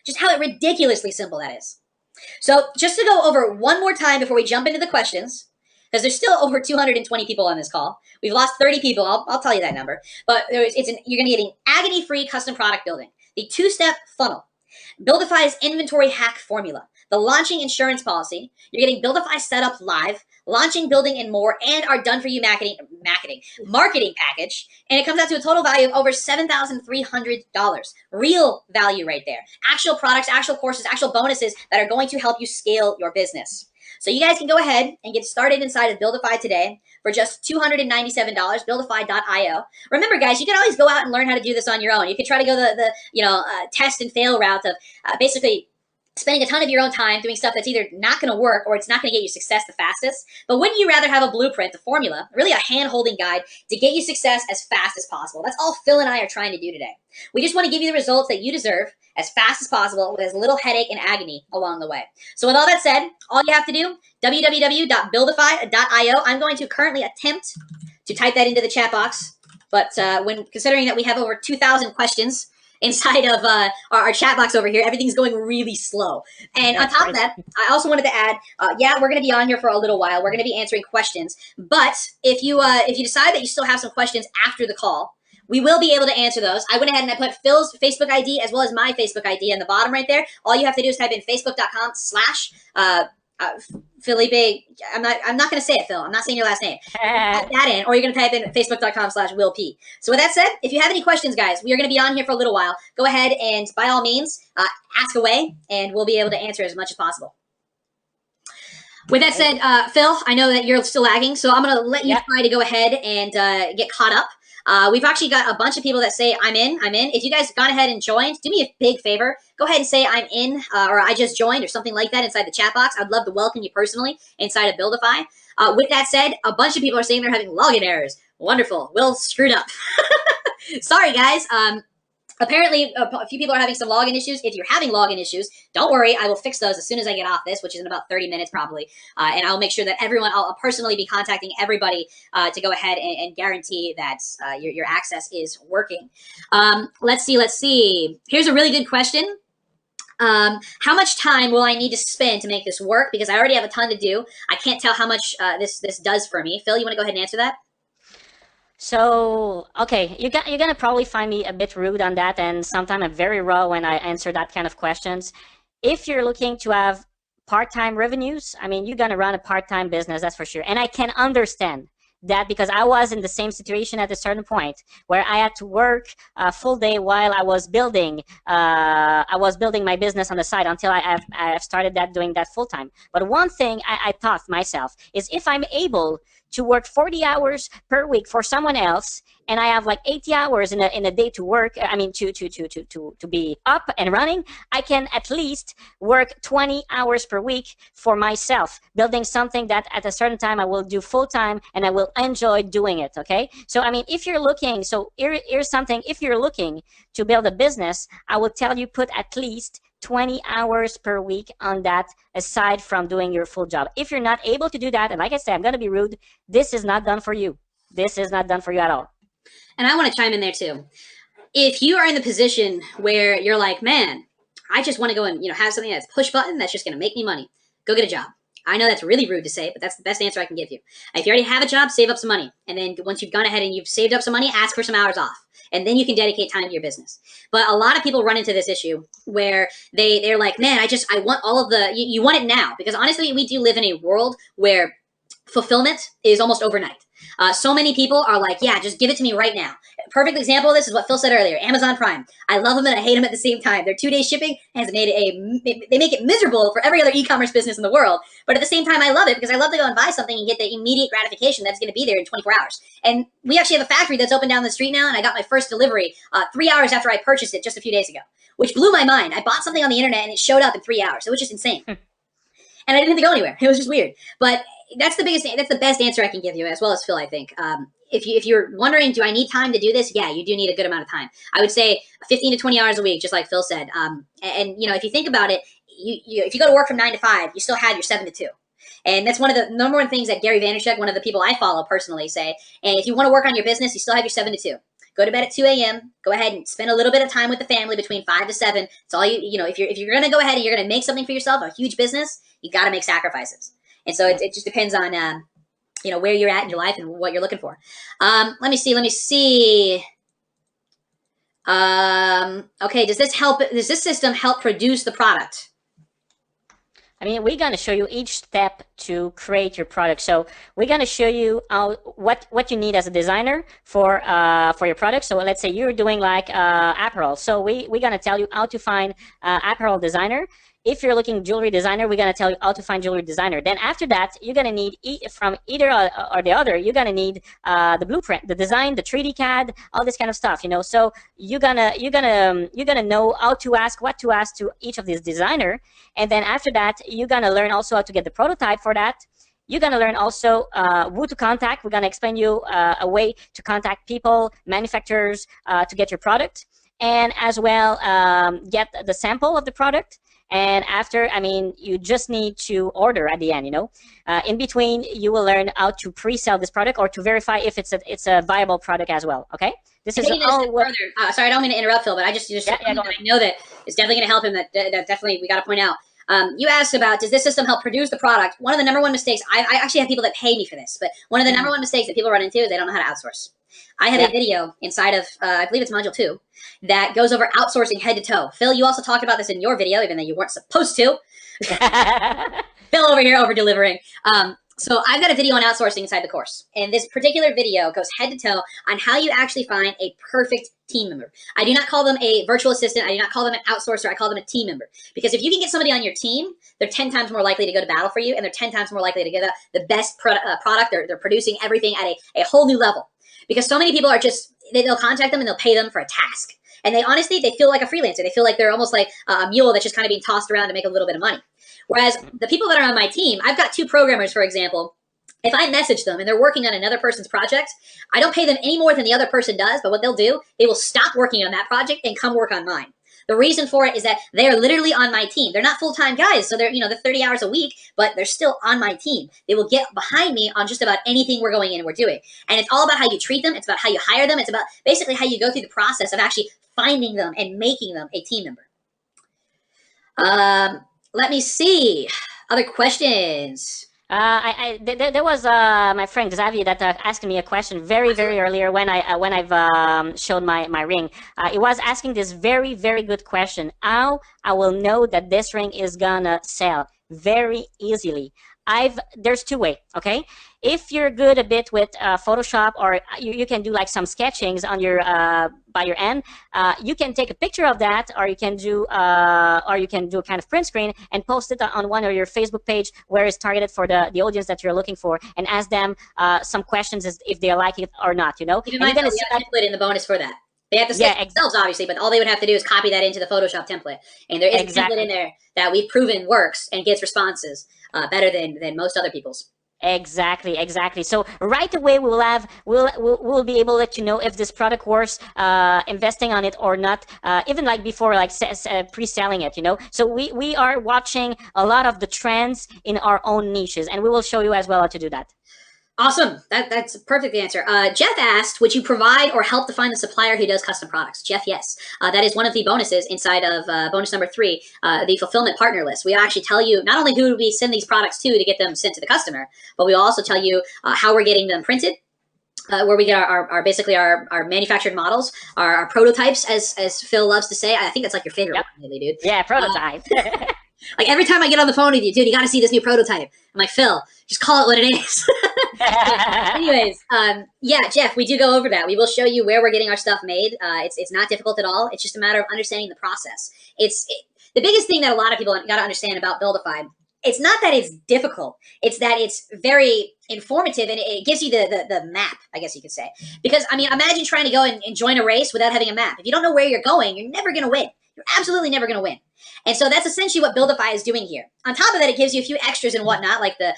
[SPEAKER 1] Just how ridiculously simple that is. So just to go over one more time before we jump into the questions, because there's still over 220 people on this call. We've lost 30 people. I'll tell you that number. But you're going to get an agony-free custom product building, the 2-step funnel, Buildify's inventory hack formula, the launching insurance policy. You're getting Buildify setup live, launching, building, and more, and our done-for-you marketing package. And it comes out to a total value of over $7,300. Real value right there. Actual products, actual courses, actual bonuses that are going to help you scale your business. So you guys can go ahead and get started inside of Buildify today for just $297, Buildify.io. Remember, guys, you can always go out and learn how to do this on your own. You could try to go the test and fail route of basically spending a ton of your own time doing stuff that's either not going to work or it's not going to get you success the fastest. But wouldn't you rather have a blueprint, a formula, really a hand-holding guide to get you success as fast as possible? That's all Phil and I are trying to do today. We just want to give you the results that you deserve as fast as possible with as little headache and agony along the way. So with all that said, all you have to do, www.buildify.io. I'm going to currently attempt to type that into the chat box. But when considering that we have over 2,000 questions inside of our chat box over here, everything's going really slow. And on top of that, I also wanted to add, yeah, we're going to be on here for a little while. We're going to be answering questions. But if you decide that you still have some questions after the call, we will be able to answer those. I went ahead and I put Phil's Facebook ID as well as my Facebook ID in the bottom right there. All you have to do is type in facebook.com/Felipe. I'm not going to say it, Phil. I'm not saying your last name. Type that in, or you're going to type in facebook.com/WillP. So with that said, if you have any questions, guys, we are going to be on here for a little while. Go ahead and by all means, ask away, and we'll be able to answer as much as possible. With that said, Phil, I know that you're still lagging, so I'm going to let you try to go ahead and get caught up. We've actually got a bunch of people that say, I'm in. If you guys have gone ahead and joined, do me a big favor. Go ahead and say I'm in, or I just joined, or something like that inside the chat box. I'd love to welcome you personally inside of Buildify. With that said, a bunch of people are saying they're having login errors. Wonderful. Will screwed up. Sorry, guys. Apparently, a few people are having some login issues. If you're having login issues, don't worry. I will fix those as soon as I get off this, which is in about 30 minutes probably. And I'll make sure that I'll personally be contacting everybody to go ahead and guarantee that your access is working. Let's see. Here's a really good question. How much time will I need to spend to make this work? Because I already have a ton to do. I can't tell how much this does for me. Phil, you want to go ahead and answer that?
[SPEAKER 2] So, okay, you're gonna probably find me a bit rude on that, and sometimes I'm very raw when I answer that kind of questions. If you're looking to have part-time revenues, I mean, you're gonna run a part-time business, that's for sure. And I can understand that because I was in the same situation at a certain point where I had to work full day while I was building my business on the side until I have started doing that full time. But one thing I thought myself is if I'm able to work 40 hours per week for someone else, and I have like 80 hours in a day to work, I mean, to be up and running, I can at least work 20 hours per week for myself, building something that at a certain time I will do full time and I will enjoy doing it, okay? So, I mean, if you're looking, so here's something, if you're looking to build a business, I will tell you put at least 20 hours per week on that aside from doing your full job. If you're not able to do that, and like I said, I'm going to be rude, this is not done for you. This is not done for you at all.
[SPEAKER 1] And I want to chime in there too. If you are in the position where you're like, man, I just want to go and have something that's push button that's just going to make me money, go get a job. I know that's really rude to say, but that's the best answer I can give you. If you already have a job, save up some money. And then once you've gone ahead and you've saved up some money, ask for some hours off. And then you can dedicate time to your business. But a lot of people run into this issue where they're like, man, I want all of you want it now. Because honestly, we do live in a world where fulfillment is almost overnight. So many people are like, yeah, just give it to me right now. Perfect example of this is what Phil said earlier, Amazon Prime. I love them and I hate them at the same time. Their 2-day shipping has made they make it miserable for every other e-commerce business in the world. But at the same time, I love it because I love to go and buy something and get the immediate gratification that's going to be there in 24 hours. And we actually have a factory that's open down the street now, and I got my first delivery 3 hours after I purchased it just a few days ago, which blew my mind. I bought something on the internet and it showed up in 3 hours. It was just insane. And I didn't have to go anywhere. It was just weird. But that's the best answer I can give you, as well as Phil, I think. If you're wondering, do I need time to do this? Yeah, you do need a good amount of time. I would say 15 to 20 hours a week, just like Phil said. And if you think about it, if you go to work from 9 to 5, you still have your 7 to 2. And that's one of the number one things that Gary Vaynerchuk, one of the people I follow personally, say. And if you want to work on your business, you still have your 7 to 2. Go to bed at 2 a.m. Go ahead and spend a little bit of time with the family between 5 to 7. It's all if you're going to go ahead and you're going to make something for yourself, a huge business, you got to make sacrifices. And so it just depends on, where you're at in your life and what you're looking for. Let me see. Okay, does this system help produce the product?
[SPEAKER 2] I mean, we're going to show you each step to create your product. So we're going to show you what you need as a designer for your product. So let's say you're doing like apparel. So we're going to tell you how to find apparel designer. If you're looking jewelry designer, we're going to tell you how to find jewelry designer. Then after that, you're going to need from either or the other, you're going to need the blueprint, the design, the 3D CAD, all this kind of stuff, So you're going to know how to ask, what to ask to each of these designer. And then after that, you're going to learn also how to get the prototype for that. You're going to learn also who to contact. We're going to explain you a way to contact people, manufacturers, to get your product. And as well, get the sample of the product. And after, I mean, you just need to order at the end, In between, you will learn how to pre-sell this product or to verify if it's a viable product as well, okay? This is all
[SPEAKER 1] further. Sorry, I don't mean to interrupt, Phil, but I know that it's definitely going to help him. That definitely we got to point out. You asked about, does this system help produce the product? One of the number one mistakes, I actually have people that pay me for this, but one of the number one mistakes that people run into is they don't know how to outsource. I have a video inside of, I believe it's module 2, that goes over outsourcing head to toe. Phil, you also talked about this in your video, even though you weren't supposed to. Phil over here over delivering. So I've got a video on outsourcing inside the course. And this particular video goes head to toe on how you actually find a perfect team member. I do not call them a virtual assistant. I do not call them an outsourcer. I call them a team member. Because if you can get somebody on your team, they're 10 times more likely to go to battle for you, and they're 10 times more likely to get the best product. They're producing everything at a whole new level. Because so many people are they'll contact them and they'll pay them for a task. And they feel like a freelancer. They feel like they're almost like a mule that's just kind of being tossed around to make a little bit of money. Whereas the people that are on my team, I've got 2 programmers, for example. If I message them and they're working on another person's project, I don't pay them any more than the other person does, but what they'll do, they will stop working on that project and come work on mine. The reason for it is that they are literally on my team. They're not full-time guys, so they're 30 hours a week, but they're still on my team. They will get behind me on just about anything we're going in and we're doing. And it's all about how you treat them. It's about how you hire them. It's about basically how you go through the process of actually finding them and making them a team member. Let me see. Other questions.
[SPEAKER 2] There was my friend Xavier that asked me a question very earlier when I've shown my ring. It was asking this very good question: how I will know that this ring is gonna sell? Very easily. There's two way. Okay, if you're good a bit with Photoshop, or you can do like some sketchings on your by your end, you can take a picture of that, or you can do a kind of print screen and post it on one of your Facebook page where it's targeted for the audience that you're looking for, and ask them some questions as if they like it or not. You know,
[SPEAKER 1] Keep in mind, we have a template in the bonus for that. They have to sketch themselves, obviously, but all they would have to do is copy that into the Photoshop template. And there is a template in there that we've proven works and gets responses better than most other people's.
[SPEAKER 2] Exactly. So right away we'll be able to let you know if this product worth investing on it or not, even like before, like pre-selling it, you know. So we are watching a lot of the trends in our own niches, and we will show you as well how to do that.
[SPEAKER 1] Awesome. That's a perfect answer. Jeff asked, would you provide or help to find the supplier who does custom products? Jeff, yes. That is one of the bonuses inside of bonus number 3, the fulfillment partner list. We actually tell you not only who we send these products to get them sent to the customer, but we also tell you how we're getting them printed, where we get our basically our manufactured models, our prototypes, as Phil loves to say. I think that's like your favorite one, really, dude.
[SPEAKER 2] Yeah, prototype.
[SPEAKER 1] Like every time I get on the phone with you, dude, you got to see this new prototype. I'm like, Phil, just call it what it is. Anyways, yeah, Jeff, we do go over that. We will show you where we're getting our stuff made. It's not difficult at all. It's just a matter of understanding the process. The biggest thing that a lot of people got to understand about Buildify, it's not that it's difficult. It's that it's very informative, and it gives you the map, I guess you could say. Because, I mean, imagine trying to go and join a race without having a map. If you don't know where you're going, you're never going to win. You're absolutely never going to win. And so that's essentially what Buildify is doing here. On top of that, it gives you a few extras and whatnot, like the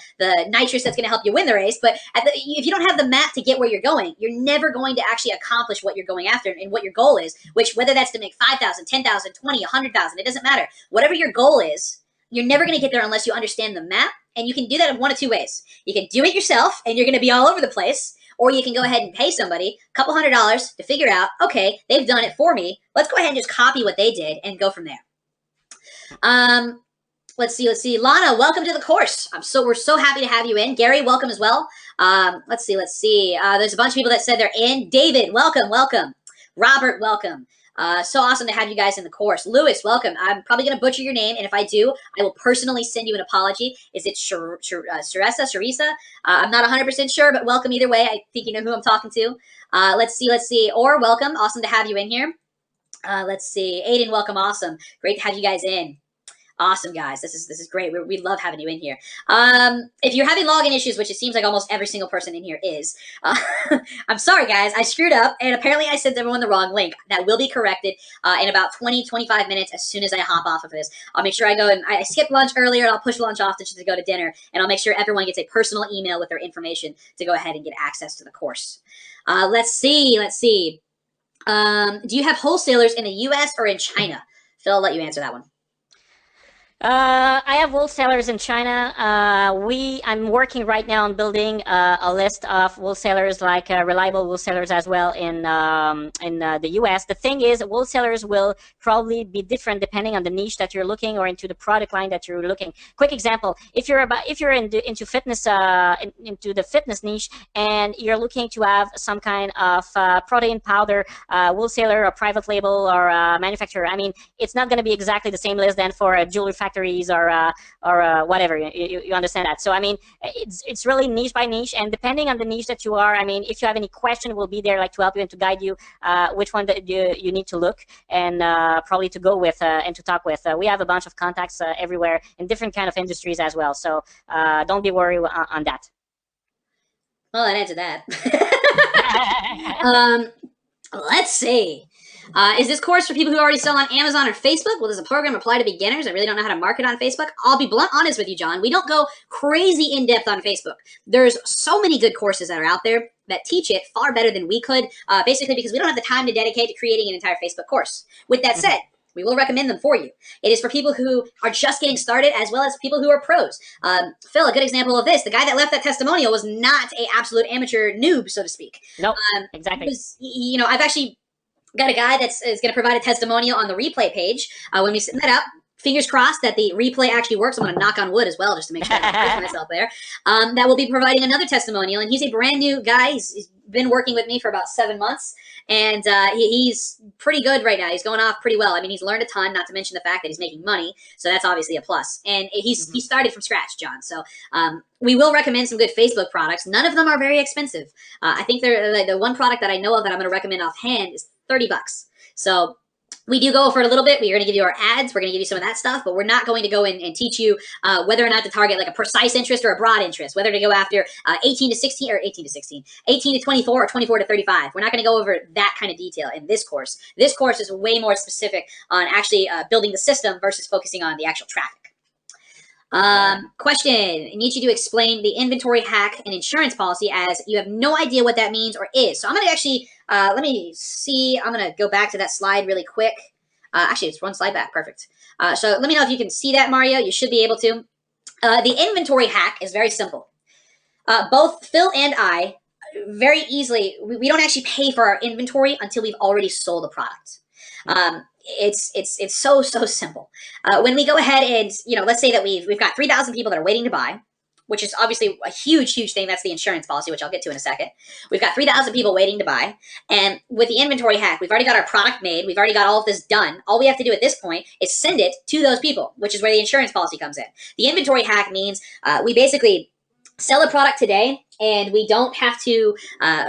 [SPEAKER 1] nitrous that's going to help you win the race. But if you don't have the map to get where you're going, you're never going to actually accomplish what you're going after and what your goal is, which whether that's to make 5,000, 10,000, 20, 100,000, it doesn't matter. Whatever your goal is, you're never going to get there unless you understand the map. And you can do that in one of two ways. You can do it yourself, and you're going to be all over the place. Or you can go ahead and pay somebody a couple $100 to figure out, okay, they've done it for me. Let's go ahead and just copy what they did and go from there. Let's see. Lana, welcome to the course. We're so happy to have you in. Gary, welcome as well. Let's see. There's a bunch of people that said they're in. David, welcome. Robert, welcome. So awesome to have you guys in the course. Lewis, welcome. I'm probably going to butcher your name, and if I do, I will personally send you an apology. Is it Sharisa? I'm not 100% sure, but welcome either way. I think you know who I'm talking to. Let's see. Or welcome. Awesome to have you in here. Let's see. Aiden, welcome. Awesome. Great to have you guys in. Awesome, guys. This is great. We love having you in here. If you're having login issues, which it seems like almost every single person in here is, I'm sorry, guys. I screwed up, and apparently I sent everyone the wrong link. That will be corrected in about 20-25 minutes as soon as I hop off of this. I'll make sure I go and I skipped lunch earlier, and I'll push lunch off just to go to dinner, and I'll make sure everyone gets a personal email with their information to go ahead and get access to the course. Let's see. Do you have wholesalers in the U.S. or in China? Phil, I'll let you answer that one.
[SPEAKER 2] I have wholesalers in China. I'm working right now on building a list of wholesalers, like reliable wholesalers as well in the U.S. The thing is, wholesalers will probably be different depending on the niche that you're looking or into the product line that you're looking. Quick example: if you're into fitness, into the fitness niche, and you're looking to have some kind of protein powder wholesaler or private label or manufacturer, I mean, it's not going to be exactly the same list than for a jewelry factories or whatever. You understand that? So I mean, it's really niche by niche, and depending on the niche that you are, I mean, if you have any question, we'll be there, like, to help you and to guide you which one that you need to look and probably to go with and to talk with. We have a bunch of contacts everywhere in different kind of industries as well, so don't be worried on that.
[SPEAKER 1] Well, that answered that. Let's see. Is this course for people who already sell on Amazon or Facebook? Will this program apply to beginners? I really don't know how to market on Facebook. I'll be blunt honest with you, John. We don't go crazy in-depth on Facebook. There's so many good courses that are out there that teach it far better than we could, basically because we don't have the time to dedicate to creating an entire Facebook course. With that said, we will recommend them for you. It is for people who are just getting started as well as people who are pros. Phil, a good example of this, the guy that left that testimonial was not an absolute amateur noob, so to speak.
[SPEAKER 2] No, exactly.
[SPEAKER 1] I've actually got a guy is going to provide a testimonial on the replay page when we send that up. fingers crossed that the replay actually works. I'm going to knock on wood as well, just to make sure I don't push myself there. That will be providing another testimonial. And he's a brand new guy. He's been working with me for about 7 months. And he's pretty good right now. He's going off pretty well. I mean, he's learned a ton, not to mention the fact that he's making money. So that's obviously a plus. And he started from scratch, John. So we will recommend some good Facebook products. None of them are very expensive. I think they're the one product that I know of that I'm going to recommend offhand is $30. So we do go for a little bit. We're going to give you our ads. We're going to give you some of that stuff, but we're not going to go in and teach you whether or not to target like a precise interest or a broad interest, whether to go after 18 to 16 or 18 to 16, 18 to 24 or 24 to 35. We're not going to go over that kind of detail in this course. This course is way more specific on actually building the system versus focusing on the actual traffic. Question. I need you to explain the inventory hack and insurance policy as you have no idea what that means or is. So I'm going to actually, let me see. I'm going to go back to that slide really quick. Actually, it's one slide back. Perfect. So let me know if you can see that, Mario. You should be able to. The inventory hack is very simple. Both Phil and I very easily, we don't actually pay for our inventory until we've already sold a product. It's so simple. When we go ahead and, let's say that we've got 3,000 people that are waiting to buy, which is obviously a huge thing. That's the insurance policy, which I'll get to in a second. We've got 3,000 people waiting to buy. And with the inventory hack, we've already got our product made. We've already got all of this done. All we have to do at this point is send it to those people, which is where the insurance policy comes in. The inventory hack means we basically sell a product today and we don't have to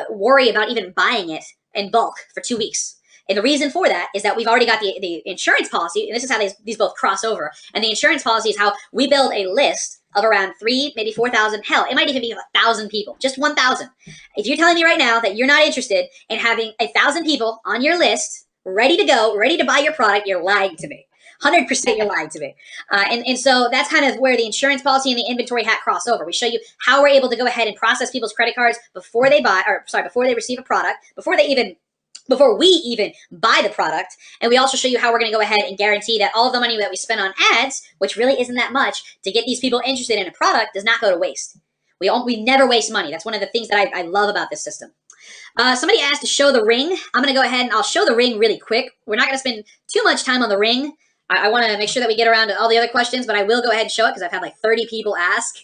[SPEAKER 1] worry about even buying it in bulk for 2 weeks. And the reason for that is that we've already got the insurance policy, and this is how these both cross over. And the insurance policy is how we build a list of around 3,000, maybe 4,000. Hell, it might even be 1,000 people, just 1,000. If you're telling me right now that you're not interested in having 1,000 people on your list, ready to go, ready to buy your product, you're lying to me. 100% you're lying to me. And so that's kind of where the insurance policy and the inventory hack cross over. We show you how we're able to go ahead and process people's credit cards before they before they receive a product, before we even buy the product. And we also show you how we're going to go ahead and guarantee that all of the money that we spend on ads, which really isn't that much, to get these people interested in a product does not go to waste. We never waste money. That's one of the things that I love about this system. Somebody asked to show the ring. I'm going to go ahead and I'll show the ring really quick. We're not going to spend too much time on the ring. I want to make sure that we get around to all the other questions, but I will go ahead and show it because I've had like 30 people ask.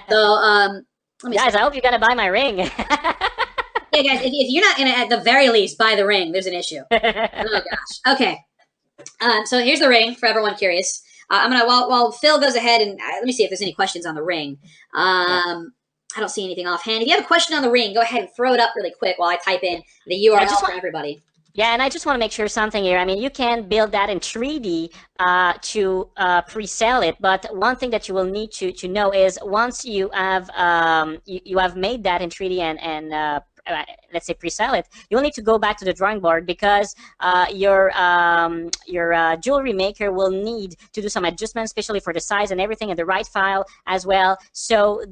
[SPEAKER 1] So,
[SPEAKER 2] guys, I hope you're going to buy my ring.
[SPEAKER 1] Yeah, guys, if you're not going to, at the very least, buy the ring, there's an issue. Oh, gosh. Okay. So here's the ring for everyone curious. I'm going to, while Phil goes ahead and, let me see if there's any questions on the ring. I don't see anything offhand. If you have a question on the ring, go ahead and throw it up really quick while I type in the URL for everybody.
[SPEAKER 2] Yeah, and I just want to make sure something here. I mean, you can build that in 3D to pre-sell it, but one thing that you will need to know is once you have you have made that in 3D and let's say pre-sell it, you'll need to go back to the drawing board because your jewelry maker will need to do some adjustments, especially for the size and everything, and the right file as well. So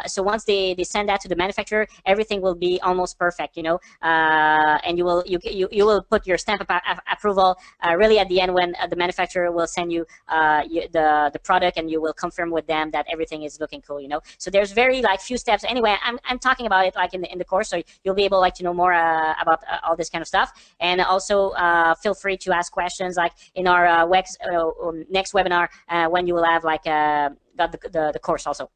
[SPEAKER 2] so once they send that to the manufacturer, everything will be almost perfect, and you will put your stamp of approval really at the end when the manufacturer will send you the product, and you will confirm with them that everything is looking cool. So there's very few steps. Anyway, I'm talking about it in the course, so you'll be able to know more about all this kind of stuff. And also feel free to ask questions in our next webinar when you will have got the course also.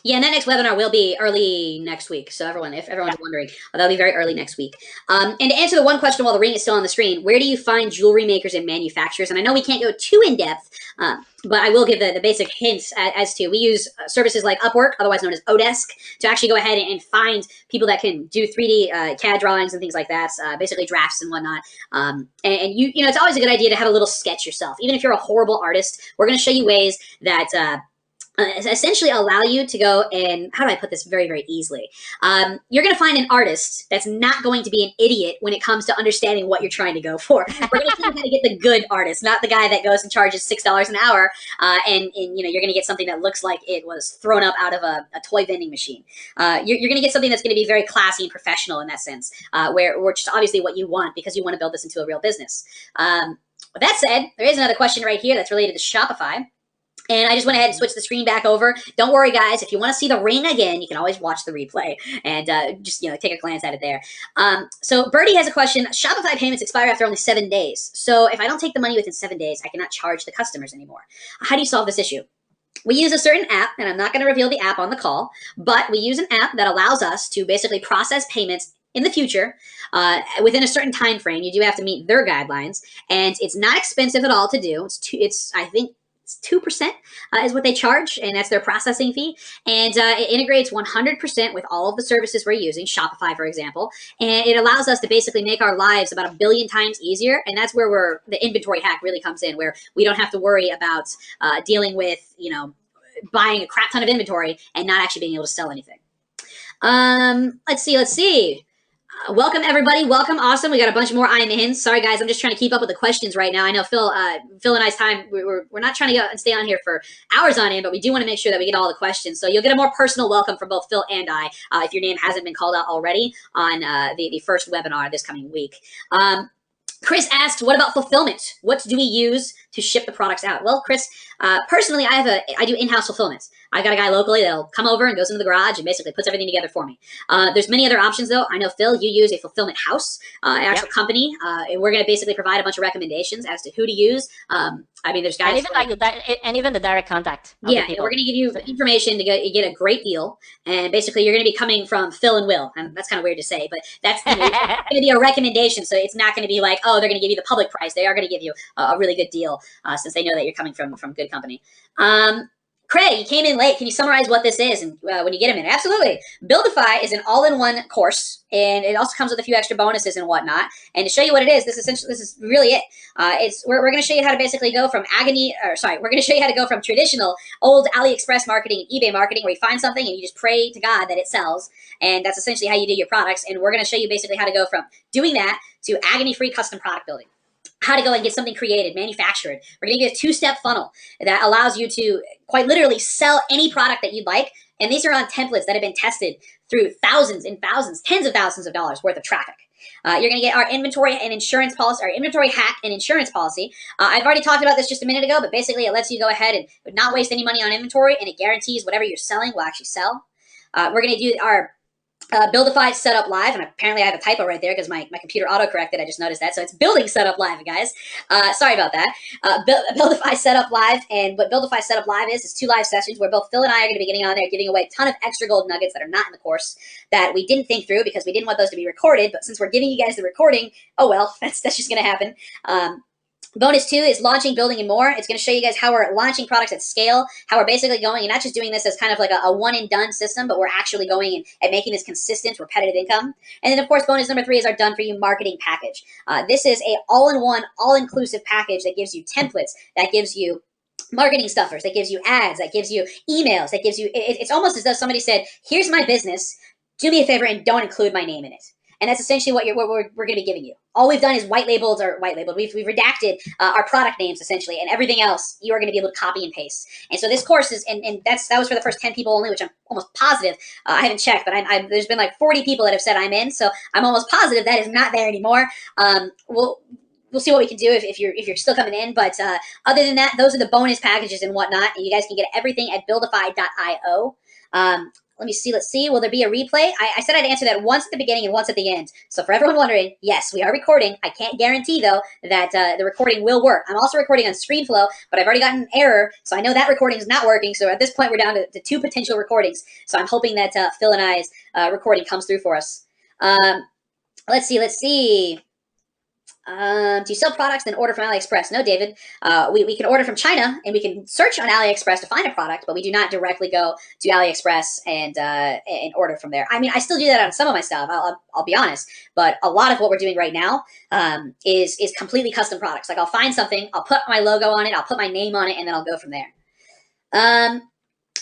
[SPEAKER 1] Yeah, and that next webinar will be early next week. So if everyone's wondering, that'll be very early next week. And to answer the one question while the ring is still on the screen, where do you find jewelry makers and manufacturers? And I know we can't go too in depth, but I will give the basic hints as to, we use services like Upwork, otherwise known as Odesk, to actually go ahead and find people that can do 3D CAD drawings and things like that, basically drafts and whatnot. And it's always a good idea to have a little sketch yourself. Even if you're a horrible artist, we're going to show you ways that essentially allow you to go and, how do I put this very, very easily? You're going to find an artist that's not going to be an idiot when it comes to understanding what you're trying to go for. We're going to teach you how to get the good artist, not the guy that goes and charges $6 an hour, and you're going to get something that looks like it was thrown up out of a toy vending machine. You're going to get something that's going to be very classy and professional in that sense, which is obviously what you want because you want to build this into a real business. With that said, there is another question right here that's related to Shopify. And I just went ahead and switched the screen back over. Don't worry, guys. If you want to see the ring again, you can always watch the replay and just take a glance at it there. So Birdie has a question. Shopify payments expire after only 7 days. So if I don't take the money within 7 days, I cannot charge the customers anymore. How do you solve this issue? We use a certain app, and I'm not going to reveal the app on the call, but we use an app that allows us to basically process payments in the future within a certain time frame. You do have to meet their guidelines, and it's not expensive at all to do. I think 2% is what they charge, and that's their processing fee. And it integrates 100% with all of the services we're using, Shopify, for example. And it allows us to basically make our lives about 1 billion times easier. And that's where the inventory hack really comes in, where we don't have to worry about dealing with, buying a crap ton of inventory and not actually being able to sell anything. Let's see. Welcome, everybody. Welcome. Awesome. We got a bunch more I'm in. Sorry, guys. I'm just trying to keep up with the questions right now. I know Phil and I's time, we're not trying to go and stay on here for hours on end, but we do want to make sure that we get all the questions. So you'll get a more personal welcome from both Phil and I if your name hasn't been called out already on the first webinar this coming week. Chris asks, what about fulfillment? What do we use to ship the products out? Well, Chris, personally, I do in-house fulfillment. I got a guy locally that'll come over and goes into the garage and basically puts everything together for me. There's many other options, though. I know, Phil, you use a fulfillment house, an actual company, and we're going to basically provide a bunch of recommendations as to who to use. There's guys
[SPEAKER 2] and even the direct contact.
[SPEAKER 1] Yeah, we're going to give you information to get a great deal, and basically you're going to be coming from Phil and Will, and that's kind of weird to say, but that's going to be a recommendation. So it's not going to be like, oh, they're going to give you the public price. They are going to give you a really good deal since they know that you're coming from good company. Craig, you came in late. Can you summarize what this is and when you get a minute? Absolutely. Buildify is an all-in-one course, and it also comes with a few extra bonuses and whatnot. And to show you what it is, this is really it. We're going to show you how to basically go from we're going to show you how to go from traditional old AliExpress marketing and eBay marketing, where you find something and you just pray to God that it sells, and that's essentially how you do your products. And we're going to show you basically how to go from doing that to agony-free custom product building. How to go and get something created, manufactured. We're going to give a 2-step funnel that allows you to quite literally sell any product that you'd like. And these are on templates that have been tested through thousands and thousands, tens of thousands of dollars worth of traffic. You're going to get our inventory and insurance policy, our inventory hack and insurance policy. I've already talked about this just a minute ago, but basically it lets you go ahead and not waste any money on inventory, and it guarantees whatever you're selling will actually sell. We're going to do our Buildify Setup Live, and apparently I have a typo right there because my computer auto-corrected. I just noticed that. So it's Building Setup Live, guys. Sorry about that. Buildify Setup Live, and what Buildify Setup Live is 2 live sessions where both Phil and I are going to be getting on there, giving away a ton of extra gold nuggets that are not in the course that we didn't think through because we didn't want those to be recorded. But since we're giving you guys the recording, oh well, that's just going to happen. Bonus 2 is launching, building, and more. It's going to show you guys how we're launching products at scale, how we're basically going and not just doing this as kind of like a one-and-done system, but we're actually going and making this consistent, repetitive income. And then, of course, bonus number 3 is our done-for-you marketing package. This is a all-in-one, all-inclusive package that gives you templates, that gives you marketing stuffers, that gives you ads, that gives you emails, that gives you, it's almost as though somebody said, here's my business, do me a favor and don't include my name in it. And that's essentially what we're going to be giving you. All we've done is white labeled. We've redacted our product names essentially, and everything else you are going to be able to copy and paste. And so this course is, and that was for the first 10 people only, which I'm almost positive. I haven't checked, but there's been like 40 people that have said I'm in, so I'm almost positive that is not there anymore. We'll see what we can do if you're still coming in. But other than that, those are the bonus packages and whatnot, and you guys can get everything at buildify.io. Let me see. Let's see. Will there be a replay? I said I'd answer that once at the beginning and once at the end. So for everyone wondering, yes, we are recording. I can't guarantee, though, that the recording will work. I'm also recording on ScreenFlow, but I've already gotten an error, so I know that recording is not working. So at this point, we're down to 2 potential recordings. So I'm hoping that Phil and I's recording comes through for us. Let's see. Do you sell products then order from AliExpress? No, David. We can order from China, and we can search on AliExpress to find a product, but we do not directly go to AliExpress and order from there. I mean, I still do that on some of my stuff. I'll be honest, but a lot of what we're doing right now is completely custom products. Like I'll find something, I'll put my logo on it, I'll put my name on it, and then I'll go from there.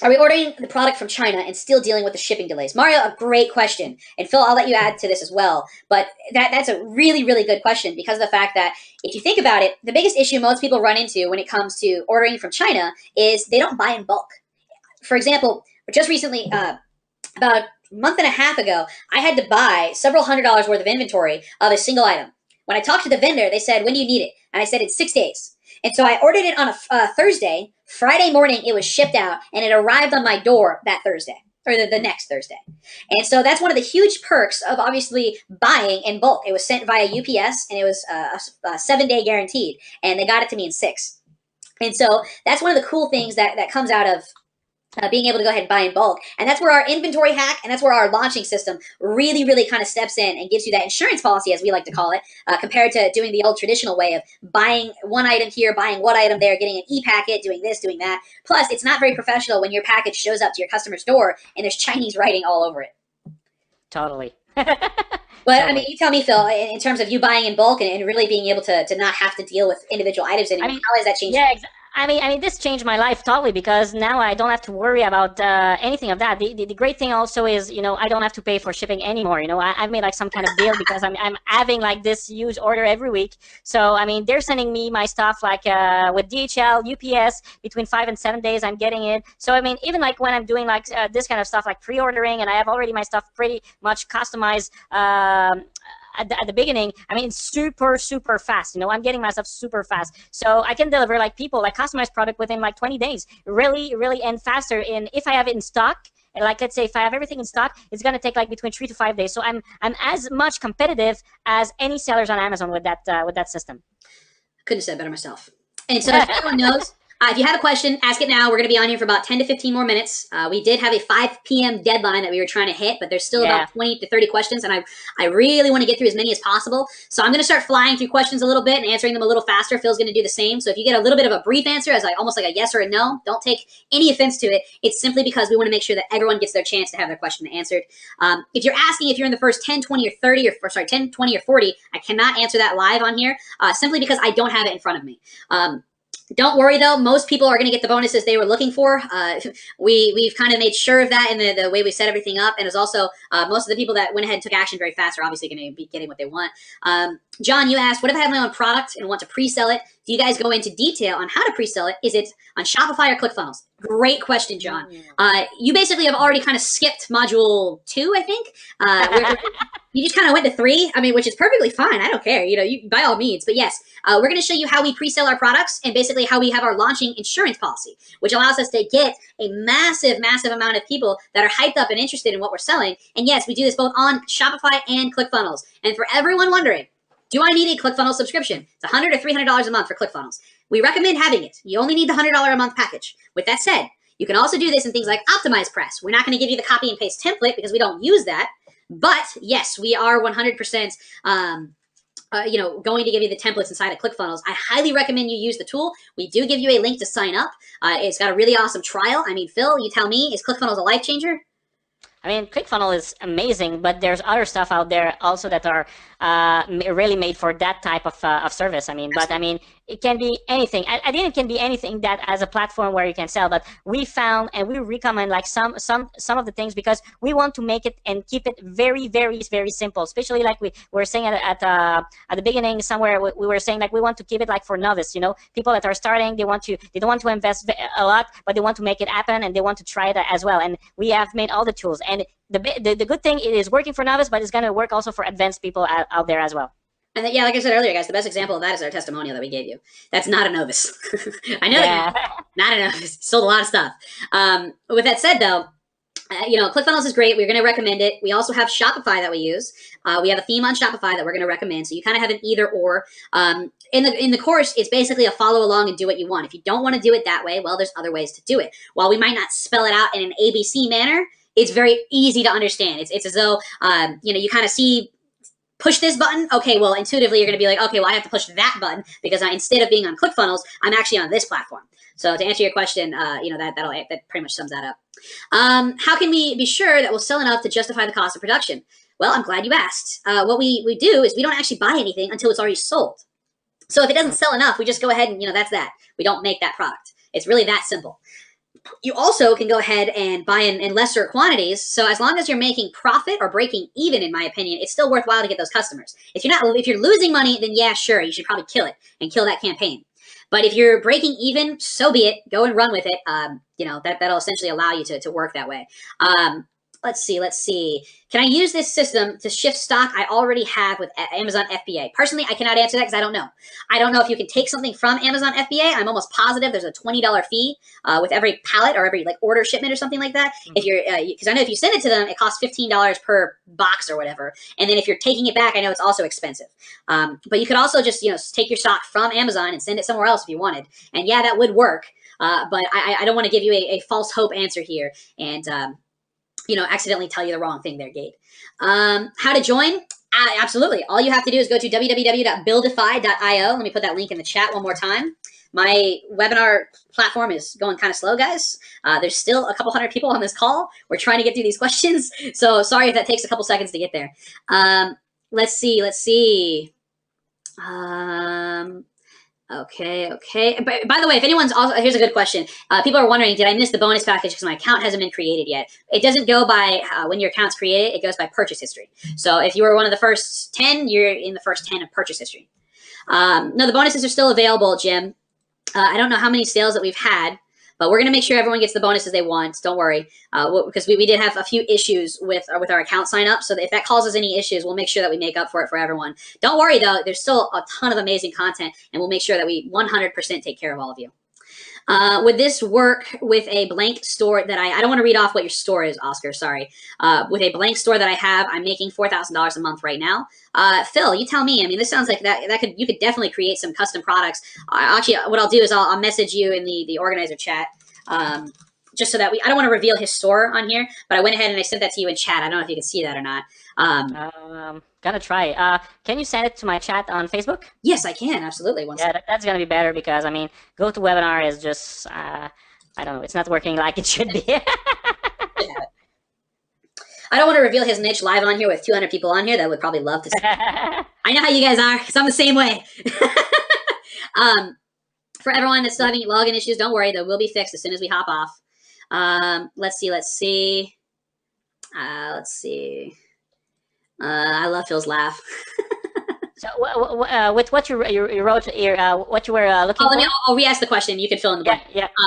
[SPEAKER 1] Are we ordering the product from China and still dealing with the shipping delays? Mario, a great question. And Phil, I'll let you add to this as well. But that's a really, really good question because of the fact that if you think about it, the biggest issue most people run into when it comes to ordering from China is they don't buy in bulk. For example, just recently, about a month and a half ago, I had to buy several $100s worth of inventory of a single item. When I talked to the vendor, they said, when do you need it? And I said, it's 6 days. And so I ordered it on a Thursday. Friday morning, it was shipped out, and it arrived on my door that Thursday, or the next Thursday. And so that's one of the huge perks of obviously buying in bulk. It was sent via UPS, and it was a 7-day guaranteed, and they got it to me in 6. And so that's one of the cool things that comes out of being able to go ahead and buy in bulk. And that's where our inventory hack and that's where our launching system really, really kind of steps in and gives you that insurance policy, as we like to call it, compared to doing the old traditional way of buying one item here, buying one item there, getting an e-packet, doing this, doing that. Plus, it's not very professional when your package shows up to your customer's door and there's Chinese writing all over it.
[SPEAKER 2] Totally.
[SPEAKER 1] But I mean, you tell me, Phil, in terms of you buying in bulk and really being able to not have to deal with individual items anymore, how has that changed?
[SPEAKER 2] Yeah, I mean, this changed my life totally because now I don't have to worry about anything of that. The great thing also is, I don't have to pay for shipping anymore. I've made like some kind of deal because I'm having like this huge order every week. So, I mean, they're sending me my stuff like with DHL, UPS, between 5 and 7 days, I'm getting it. So, I mean, even like when I'm doing like this kind of stuff, like pre-ordering, and I have already my stuff pretty much customized, at the beginning, I mean, it's super, super fast. I'm getting my stuff super fast. So I can deliver like customized product within like 20 days, really, really, and faster. And if I have it in stock, and like, let's say if I have everything in stock, it's going to take like between 3 to 5 days. So I'm as much competitive as any sellers on Amazon with that system.
[SPEAKER 1] Couldn't have said better myself. And so if everyone knows, if you have a question, ask it now. We're going to be on here for about 10 to 15 more minutes. We did have a 5 p.m. deadline that we were trying to hit, but there's still about 20 to 30 questions, and I really want to get through as many as possible. So I'm going to start flying through questions a little bit and answering them a little faster. Phil's going to do the same. So if you get a little bit of a brief answer, as almost like a yes or a no, don't take any offense to it. It's simply because we want to make sure that everyone gets their chance to have their question answered. If you're asking if you're in the first 10, 20, or 30, or sorry, 10, 20, or 40, I cannot answer that live on here simply because I don't have it in front of me. Don't worry, though. Most people are going to get the bonuses they were looking for. We've kind of made sure of that in the way we set everything up. And it's also most of the people that went ahead and took action very fast are obviously going to be getting what they want. John, you asked, what if I have my own product and want to pre-sell it? Do you guys go into detail on how to pre-sell it? Is it on Shopify or ClickFunnels? Great question, John. You basically have already kind of skipped module 2, I think. You just kind of went to 3, I mean, which is perfectly fine. I don't care, you by all means. But yes, we're going to show you how we pre-sell our products and basically how we have our launching insurance policy, which allows us to get a massive, massive amount of people that are hyped up and interested in what we're selling. And yes, we do this both on Shopify and ClickFunnels. And for everyone wondering, do I need a ClickFunnels subscription? It's $100 or $300 a month for ClickFunnels. We recommend having it. You only need the $100 a month package. With that said, you can also do this in things like Optimize Press. We're not going to give you the copy and paste template because we don't use that. But yes, we are 100% going to give you the templates inside of ClickFunnels. I highly recommend you use the tool. We do give you a link to sign up. It's got a really awesome trial. I mean, Phil, you tell me, is ClickFunnels a life changer?
[SPEAKER 2] I mean, ClickFunnels is amazing, but there's other stuff out there also that are really made for that type of service. I mean, but I mean, it can be anything. I think it can be anything that as a platform where you can sell. But we found and we recommend like some of the things because we want to make it and keep it very, very, very simple. Especially like we were saying at the beginning somewhere, we were saying like we want to keep it like for novice. People that are starting, they don't want to invest a lot, but they want to make it happen and they want to try it as well. And we have made all the tools. And the good thing, it is working for novice, but it's going to work also for advanced people out there as well.
[SPEAKER 1] And then, yeah, like I said earlier, guys, the best example of that is our testimonial that we gave you. That's not a novice. I know that, not a novice. Sold a lot of stuff. With that said, though, ClickFunnels is great. We're going to recommend it. We also have Shopify that we use. We have a theme on Shopify that we're going to recommend. So you kind of have an either or. In the course, it's basically a follow along and do what you want. If you don't want to do it that way, well, there's other ways to do it. While we might not spell it out in an ABC manner, it's very easy to understand. It's as though, you kind of see, push this button. Okay, well, intuitively, you're going to be like, okay, well, I have to push that button because instead of being on ClickFunnels, I'm actually on this platform. So to answer your question, that pretty much sums that up. How can we be sure that we'll sell enough to justify the cost of production? Well, I'm glad you asked. What we do is we don't actually buy anything until it's already sold. So if it doesn't sell enough, we just go ahead and, that's that. We don't make that product. It's really that simple. You also can go ahead and buy in lesser quantities. So as long as you're making profit or breaking even, in my opinion, it's still worthwhile to get those customers. If you're losing money, then yeah, sure, you should probably kill it and kill that campaign. But if you're breaking even, so be it. Go and run with it. That'll essentially allow you to work that way. let's see. Can I use this system to shift stock I already have with Amazon FBA? Personally, I cannot answer that because I don't know. I don't know if you can take something from Amazon FBA. I'm almost positive there's a $20 fee with every pallet or every like order shipment or something like that. If you're, because I know if you send it to them, it costs $15 per box or whatever. And then if you're taking it back, I know it's also expensive. But you could also just take your stock from Amazon and send it somewhere else if you wanted. And yeah, that would work. But I don't want to give you a false hope answer here and accidentally tell you the wrong thing there, Gate. How to join? Absolutely. All you have to do is go to www.buildify.io. Let me put that link in the chat one more time. My webinar platform is going kind of slow, guys. There's still a couple hundred people on this call. We're trying to get through these questions. So sorry if that takes a couple seconds to get there. Let's see. Okay. By the way, if anyone's also, here's a good question. People are wondering, did I miss the bonus package because my account hasn't been created yet? It doesn't go by when your account's created. It goes by purchase history. So if you were one of the first 10, you're in the first 10 of purchase history. No, the bonuses are still available, Jim. I don't know how many sales that we've had, but we're going to make sure everyone gets the bonuses they want. Don't worry, because we did have a few issues with our account sign up. So if that causes any issues, we'll make sure that we make up for it for everyone. Don't worry, though. There's still a ton of amazing content, and we'll make sure that we 100% take care of all of you. Would this work with a blank store that I don't want to read off what your store is, Oscar, sorry. With a blank store that I have, I'm making $4,000 a month right now. Phil, you tell me. I mean, this sounds like you could definitely create some custom products. Actually, what I'll do is I'll message you in the organizer chat. Just so that I don't want to reveal his store on here, but I went ahead and I sent that to you in chat. I don't know if you can see that or not.
[SPEAKER 2] Gonna try. Can you send it to my chat on Facebook?
[SPEAKER 1] Yes, I can. Absolutely.
[SPEAKER 2] That's gonna be better because I mean, GoToWebinar is just I don't know. It's not working like it should be.
[SPEAKER 1] I don't want to reveal his niche live on here with 200 people on here that would probably love to see. I know how you guys are, because I'm the same way. For everyone that's still having login issues, don't worry. They will be fixed as soon as we hop off. Let's see. I love Phil's laugh.
[SPEAKER 2] So with what you wrote here, what you were looking for?
[SPEAKER 1] I'll re-ask the question. You can fill in the blank.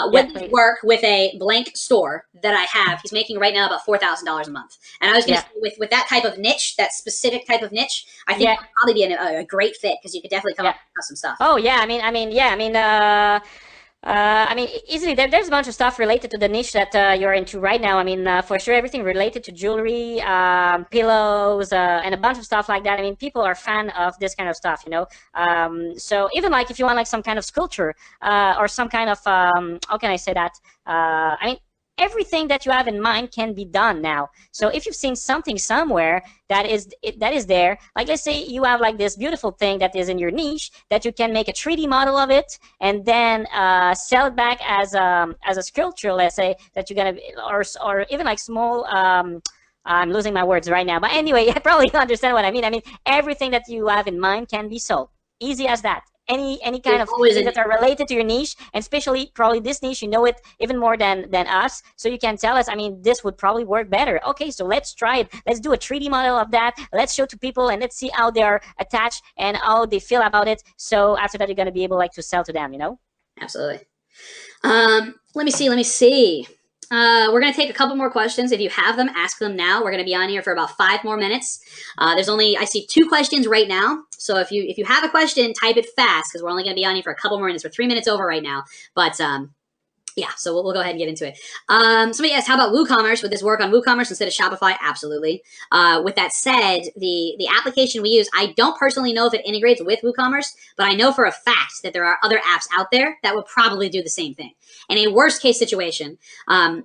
[SPEAKER 1] Would this work with a blank store that I have? He's making right now about $4,000 a month. And I was going to say, with that type of niche, that specific type of niche, I think it would probably be a great fit because you could definitely come up with custom stuff.
[SPEAKER 2] Oh yeah, I mean, easily there's a bunch of stuff related to the niche that you're into right now. I mean, for sure, everything related to jewelry, pillows, and a bunch of stuff like that. I mean, people are fan of this kind of stuff, So even like if you want like some kind of sculpture or some kind of how can I say that? I mean, everything that you have in mind can be done now. So if you've seen something somewhere that is there, like let's say you have like this beautiful thing that is in your niche that you can make a 3D model of it and then sell it back as a sculpture, let's say, that you're gonna, or even like small. I'm losing my words right now, but anyway, you probably understand what I mean. I mean, everything that you have in mind can be sold. Easy as that. Any kind of things that are related to your niche, and especially probably this niche, you know it even more than us, so you can tell us, I mean, this would probably work better. Okay, so let's try it. Let's do a 3D model of that. Let's show to people and let's see how they are attached and how they feel about it. So after that, you're going to be able like to sell to them,
[SPEAKER 1] Absolutely. Let me see. We're going to take a couple more questions. If you have them, ask them now. We're going to be on here for about 5 more minutes. There's only, I see 2 questions right now. So if you have a question, type it fast because we're only going to be on here for a couple more minutes. We're 3 minutes over right now. But yeah, so we'll go ahead and get into it. Somebody asked, how about WooCommerce? Would this work on WooCommerce instead of Shopify? Absolutely. With that said, the application we use, I don't personally know if it integrates with WooCommerce, but I know for a fact that there are other apps out there that would probably do the same thing. In a worst case situation,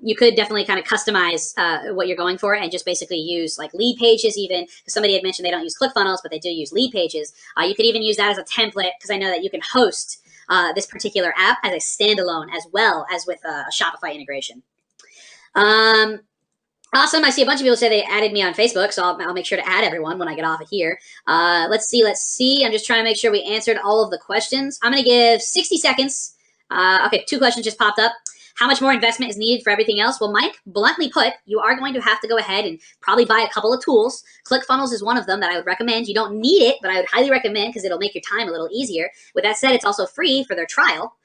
[SPEAKER 1] you could definitely kind of customize what you're going for and just basically use like lead pages even. Because somebody had mentioned they don't use ClickFunnels, but they do use lead pages. You could even use that as a template because I know that you can host this particular app as a standalone as well as with a Shopify integration. Awesome. I see a bunch of people say they added me on Facebook, so I'll make sure to add everyone when I get off of here. Let's see. I'm just trying to make sure we answered all of the questions. I'm going to give 60 seconds. Okay, 2 questions just popped up. How much more investment is needed for everything else? Well, Mike, bluntly put, you are going to have to go ahead and probably buy a couple of tools. ClickFunnels is one of them that I would recommend. You don't need it, but I would highly recommend because it'll make your time a little easier. With that said, it's also free for their trial.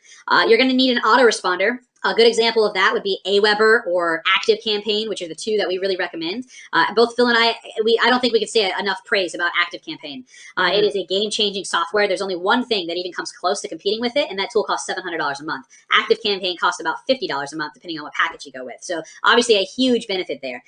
[SPEAKER 1] You're going to need an autoresponder. A good example of that would be Aweber or Active Campaign, which are the two that we really recommend. Both Phil and I don't think we can say enough praise about Active Campaign. It is a game-changing software. There's only one thing that even comes close to competing with it, and that tool costs $700 a month. Active Campaign costs about $50 a month, depending on what package you go with. So obviously a huge benefit there.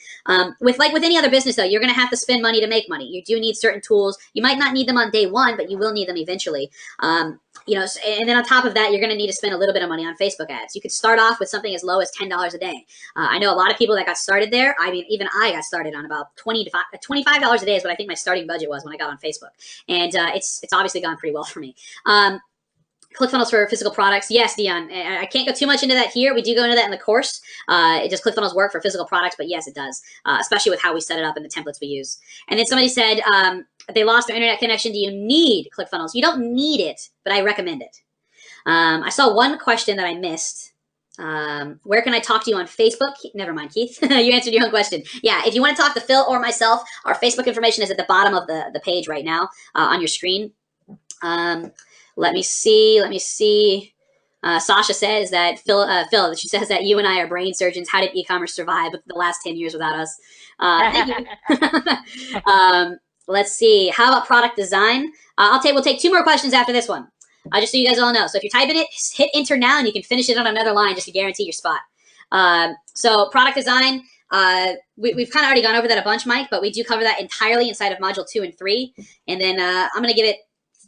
[SPEAKER 1] With any other business, though, you're going to have to spend money to make money. You do need certain tools. You might not need them on day one, but you will need them eventually. And then on top of that, you're going to need to spend a little bit of money on Facebook ads. You could start off with something as low as $10 a day. I know a lot of people that got started there. I mean, even I got started on about $25 a day is what I think my starting budget was when I got on Facebook. And it's obviously gone pretty well for me. ClickFunnels for physical products. Yes, Dion. I can't go too much into that here. We do go into that in the course. Does ClickFunnels work for physical products? But yes, it does, especially with how we set it up and the templates we use. And then somebody said they lost their internet connection. Do you need ClickFunnels? You don't need it, but I recommend it. I saw one question that I missed. Where can I talk to you on Facebook? Never mind, Keith. You answered your own question. Yeah, if you want to talk to Phil or myself, our Facebook information is at the bottom of the page right now on your screen. Let me see. Sasha says that Phil, she says that you and I are brain surgeons. How did e-commerce survive the last 10 years without us? Thank you. Let's see. How about product design? We'll take 2 more questions after this one. Just so you guys all know. So if you're typing it, hit enter now and you can finish it on another line just to guarantee your spot. So product design, we've kind of already gone over that a bunch, Mike, but we do cover that entirely inside of module 2 and 3. And then I'm going to give it,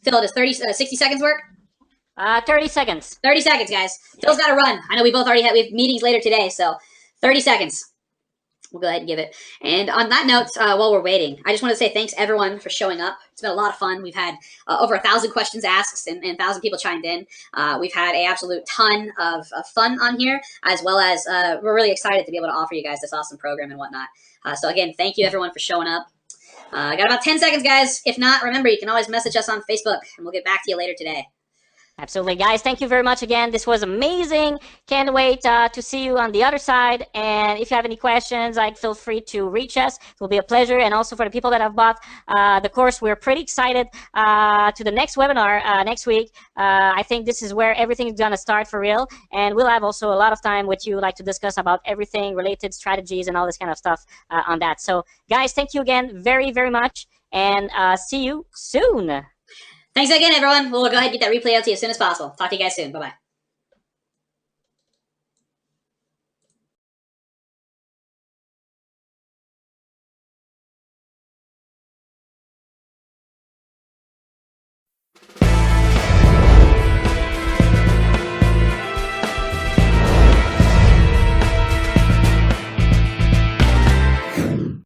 [SPEAKER 1] Phil, does 60 seconds work?
[SPEAKER 2] 30 seconds.
[SPEAKER 1] 30 seconds, guys. Phil's got to run. I know we both already we have meetings later today, so 30 seconds. We'll go ahead and give it. And on that note, while we're waiting, I just want to say thanks everyone for showing up. It's been a lot of fun. We've had over 1,000 questions asked and 1,000 people chimed in. We've had an absolute ton of fun on here, as well as we're really excited to be able to offer you guys this awesome program and whatnot. So again, thank you everyone for showing up. Got about 10 seconds, guys. If not, remember, you can always message us on Facebook, and we'll get back to you later today.
[SPEAKER 2] Absolutely, guys. Thank you very much again. This was amazing. Can't wait to see you on the other side. And if you have any questions, feel free to reach us. It will be a pleasure. And also for the people that have bought the course, we're pretty excited to the next webinar next week. I think this is where everything is going to start for real. And we'll have also a lot of time with you to discuss about everything related strategies and all this kind of stuff on that. So, guys, thank you again very, very much. And see you soon.
[SPEAKER 1] Thanks again, everyone. We'll go ahead and get that replay out to you as soon as possible. Talk to you guys soon. Bye-bye.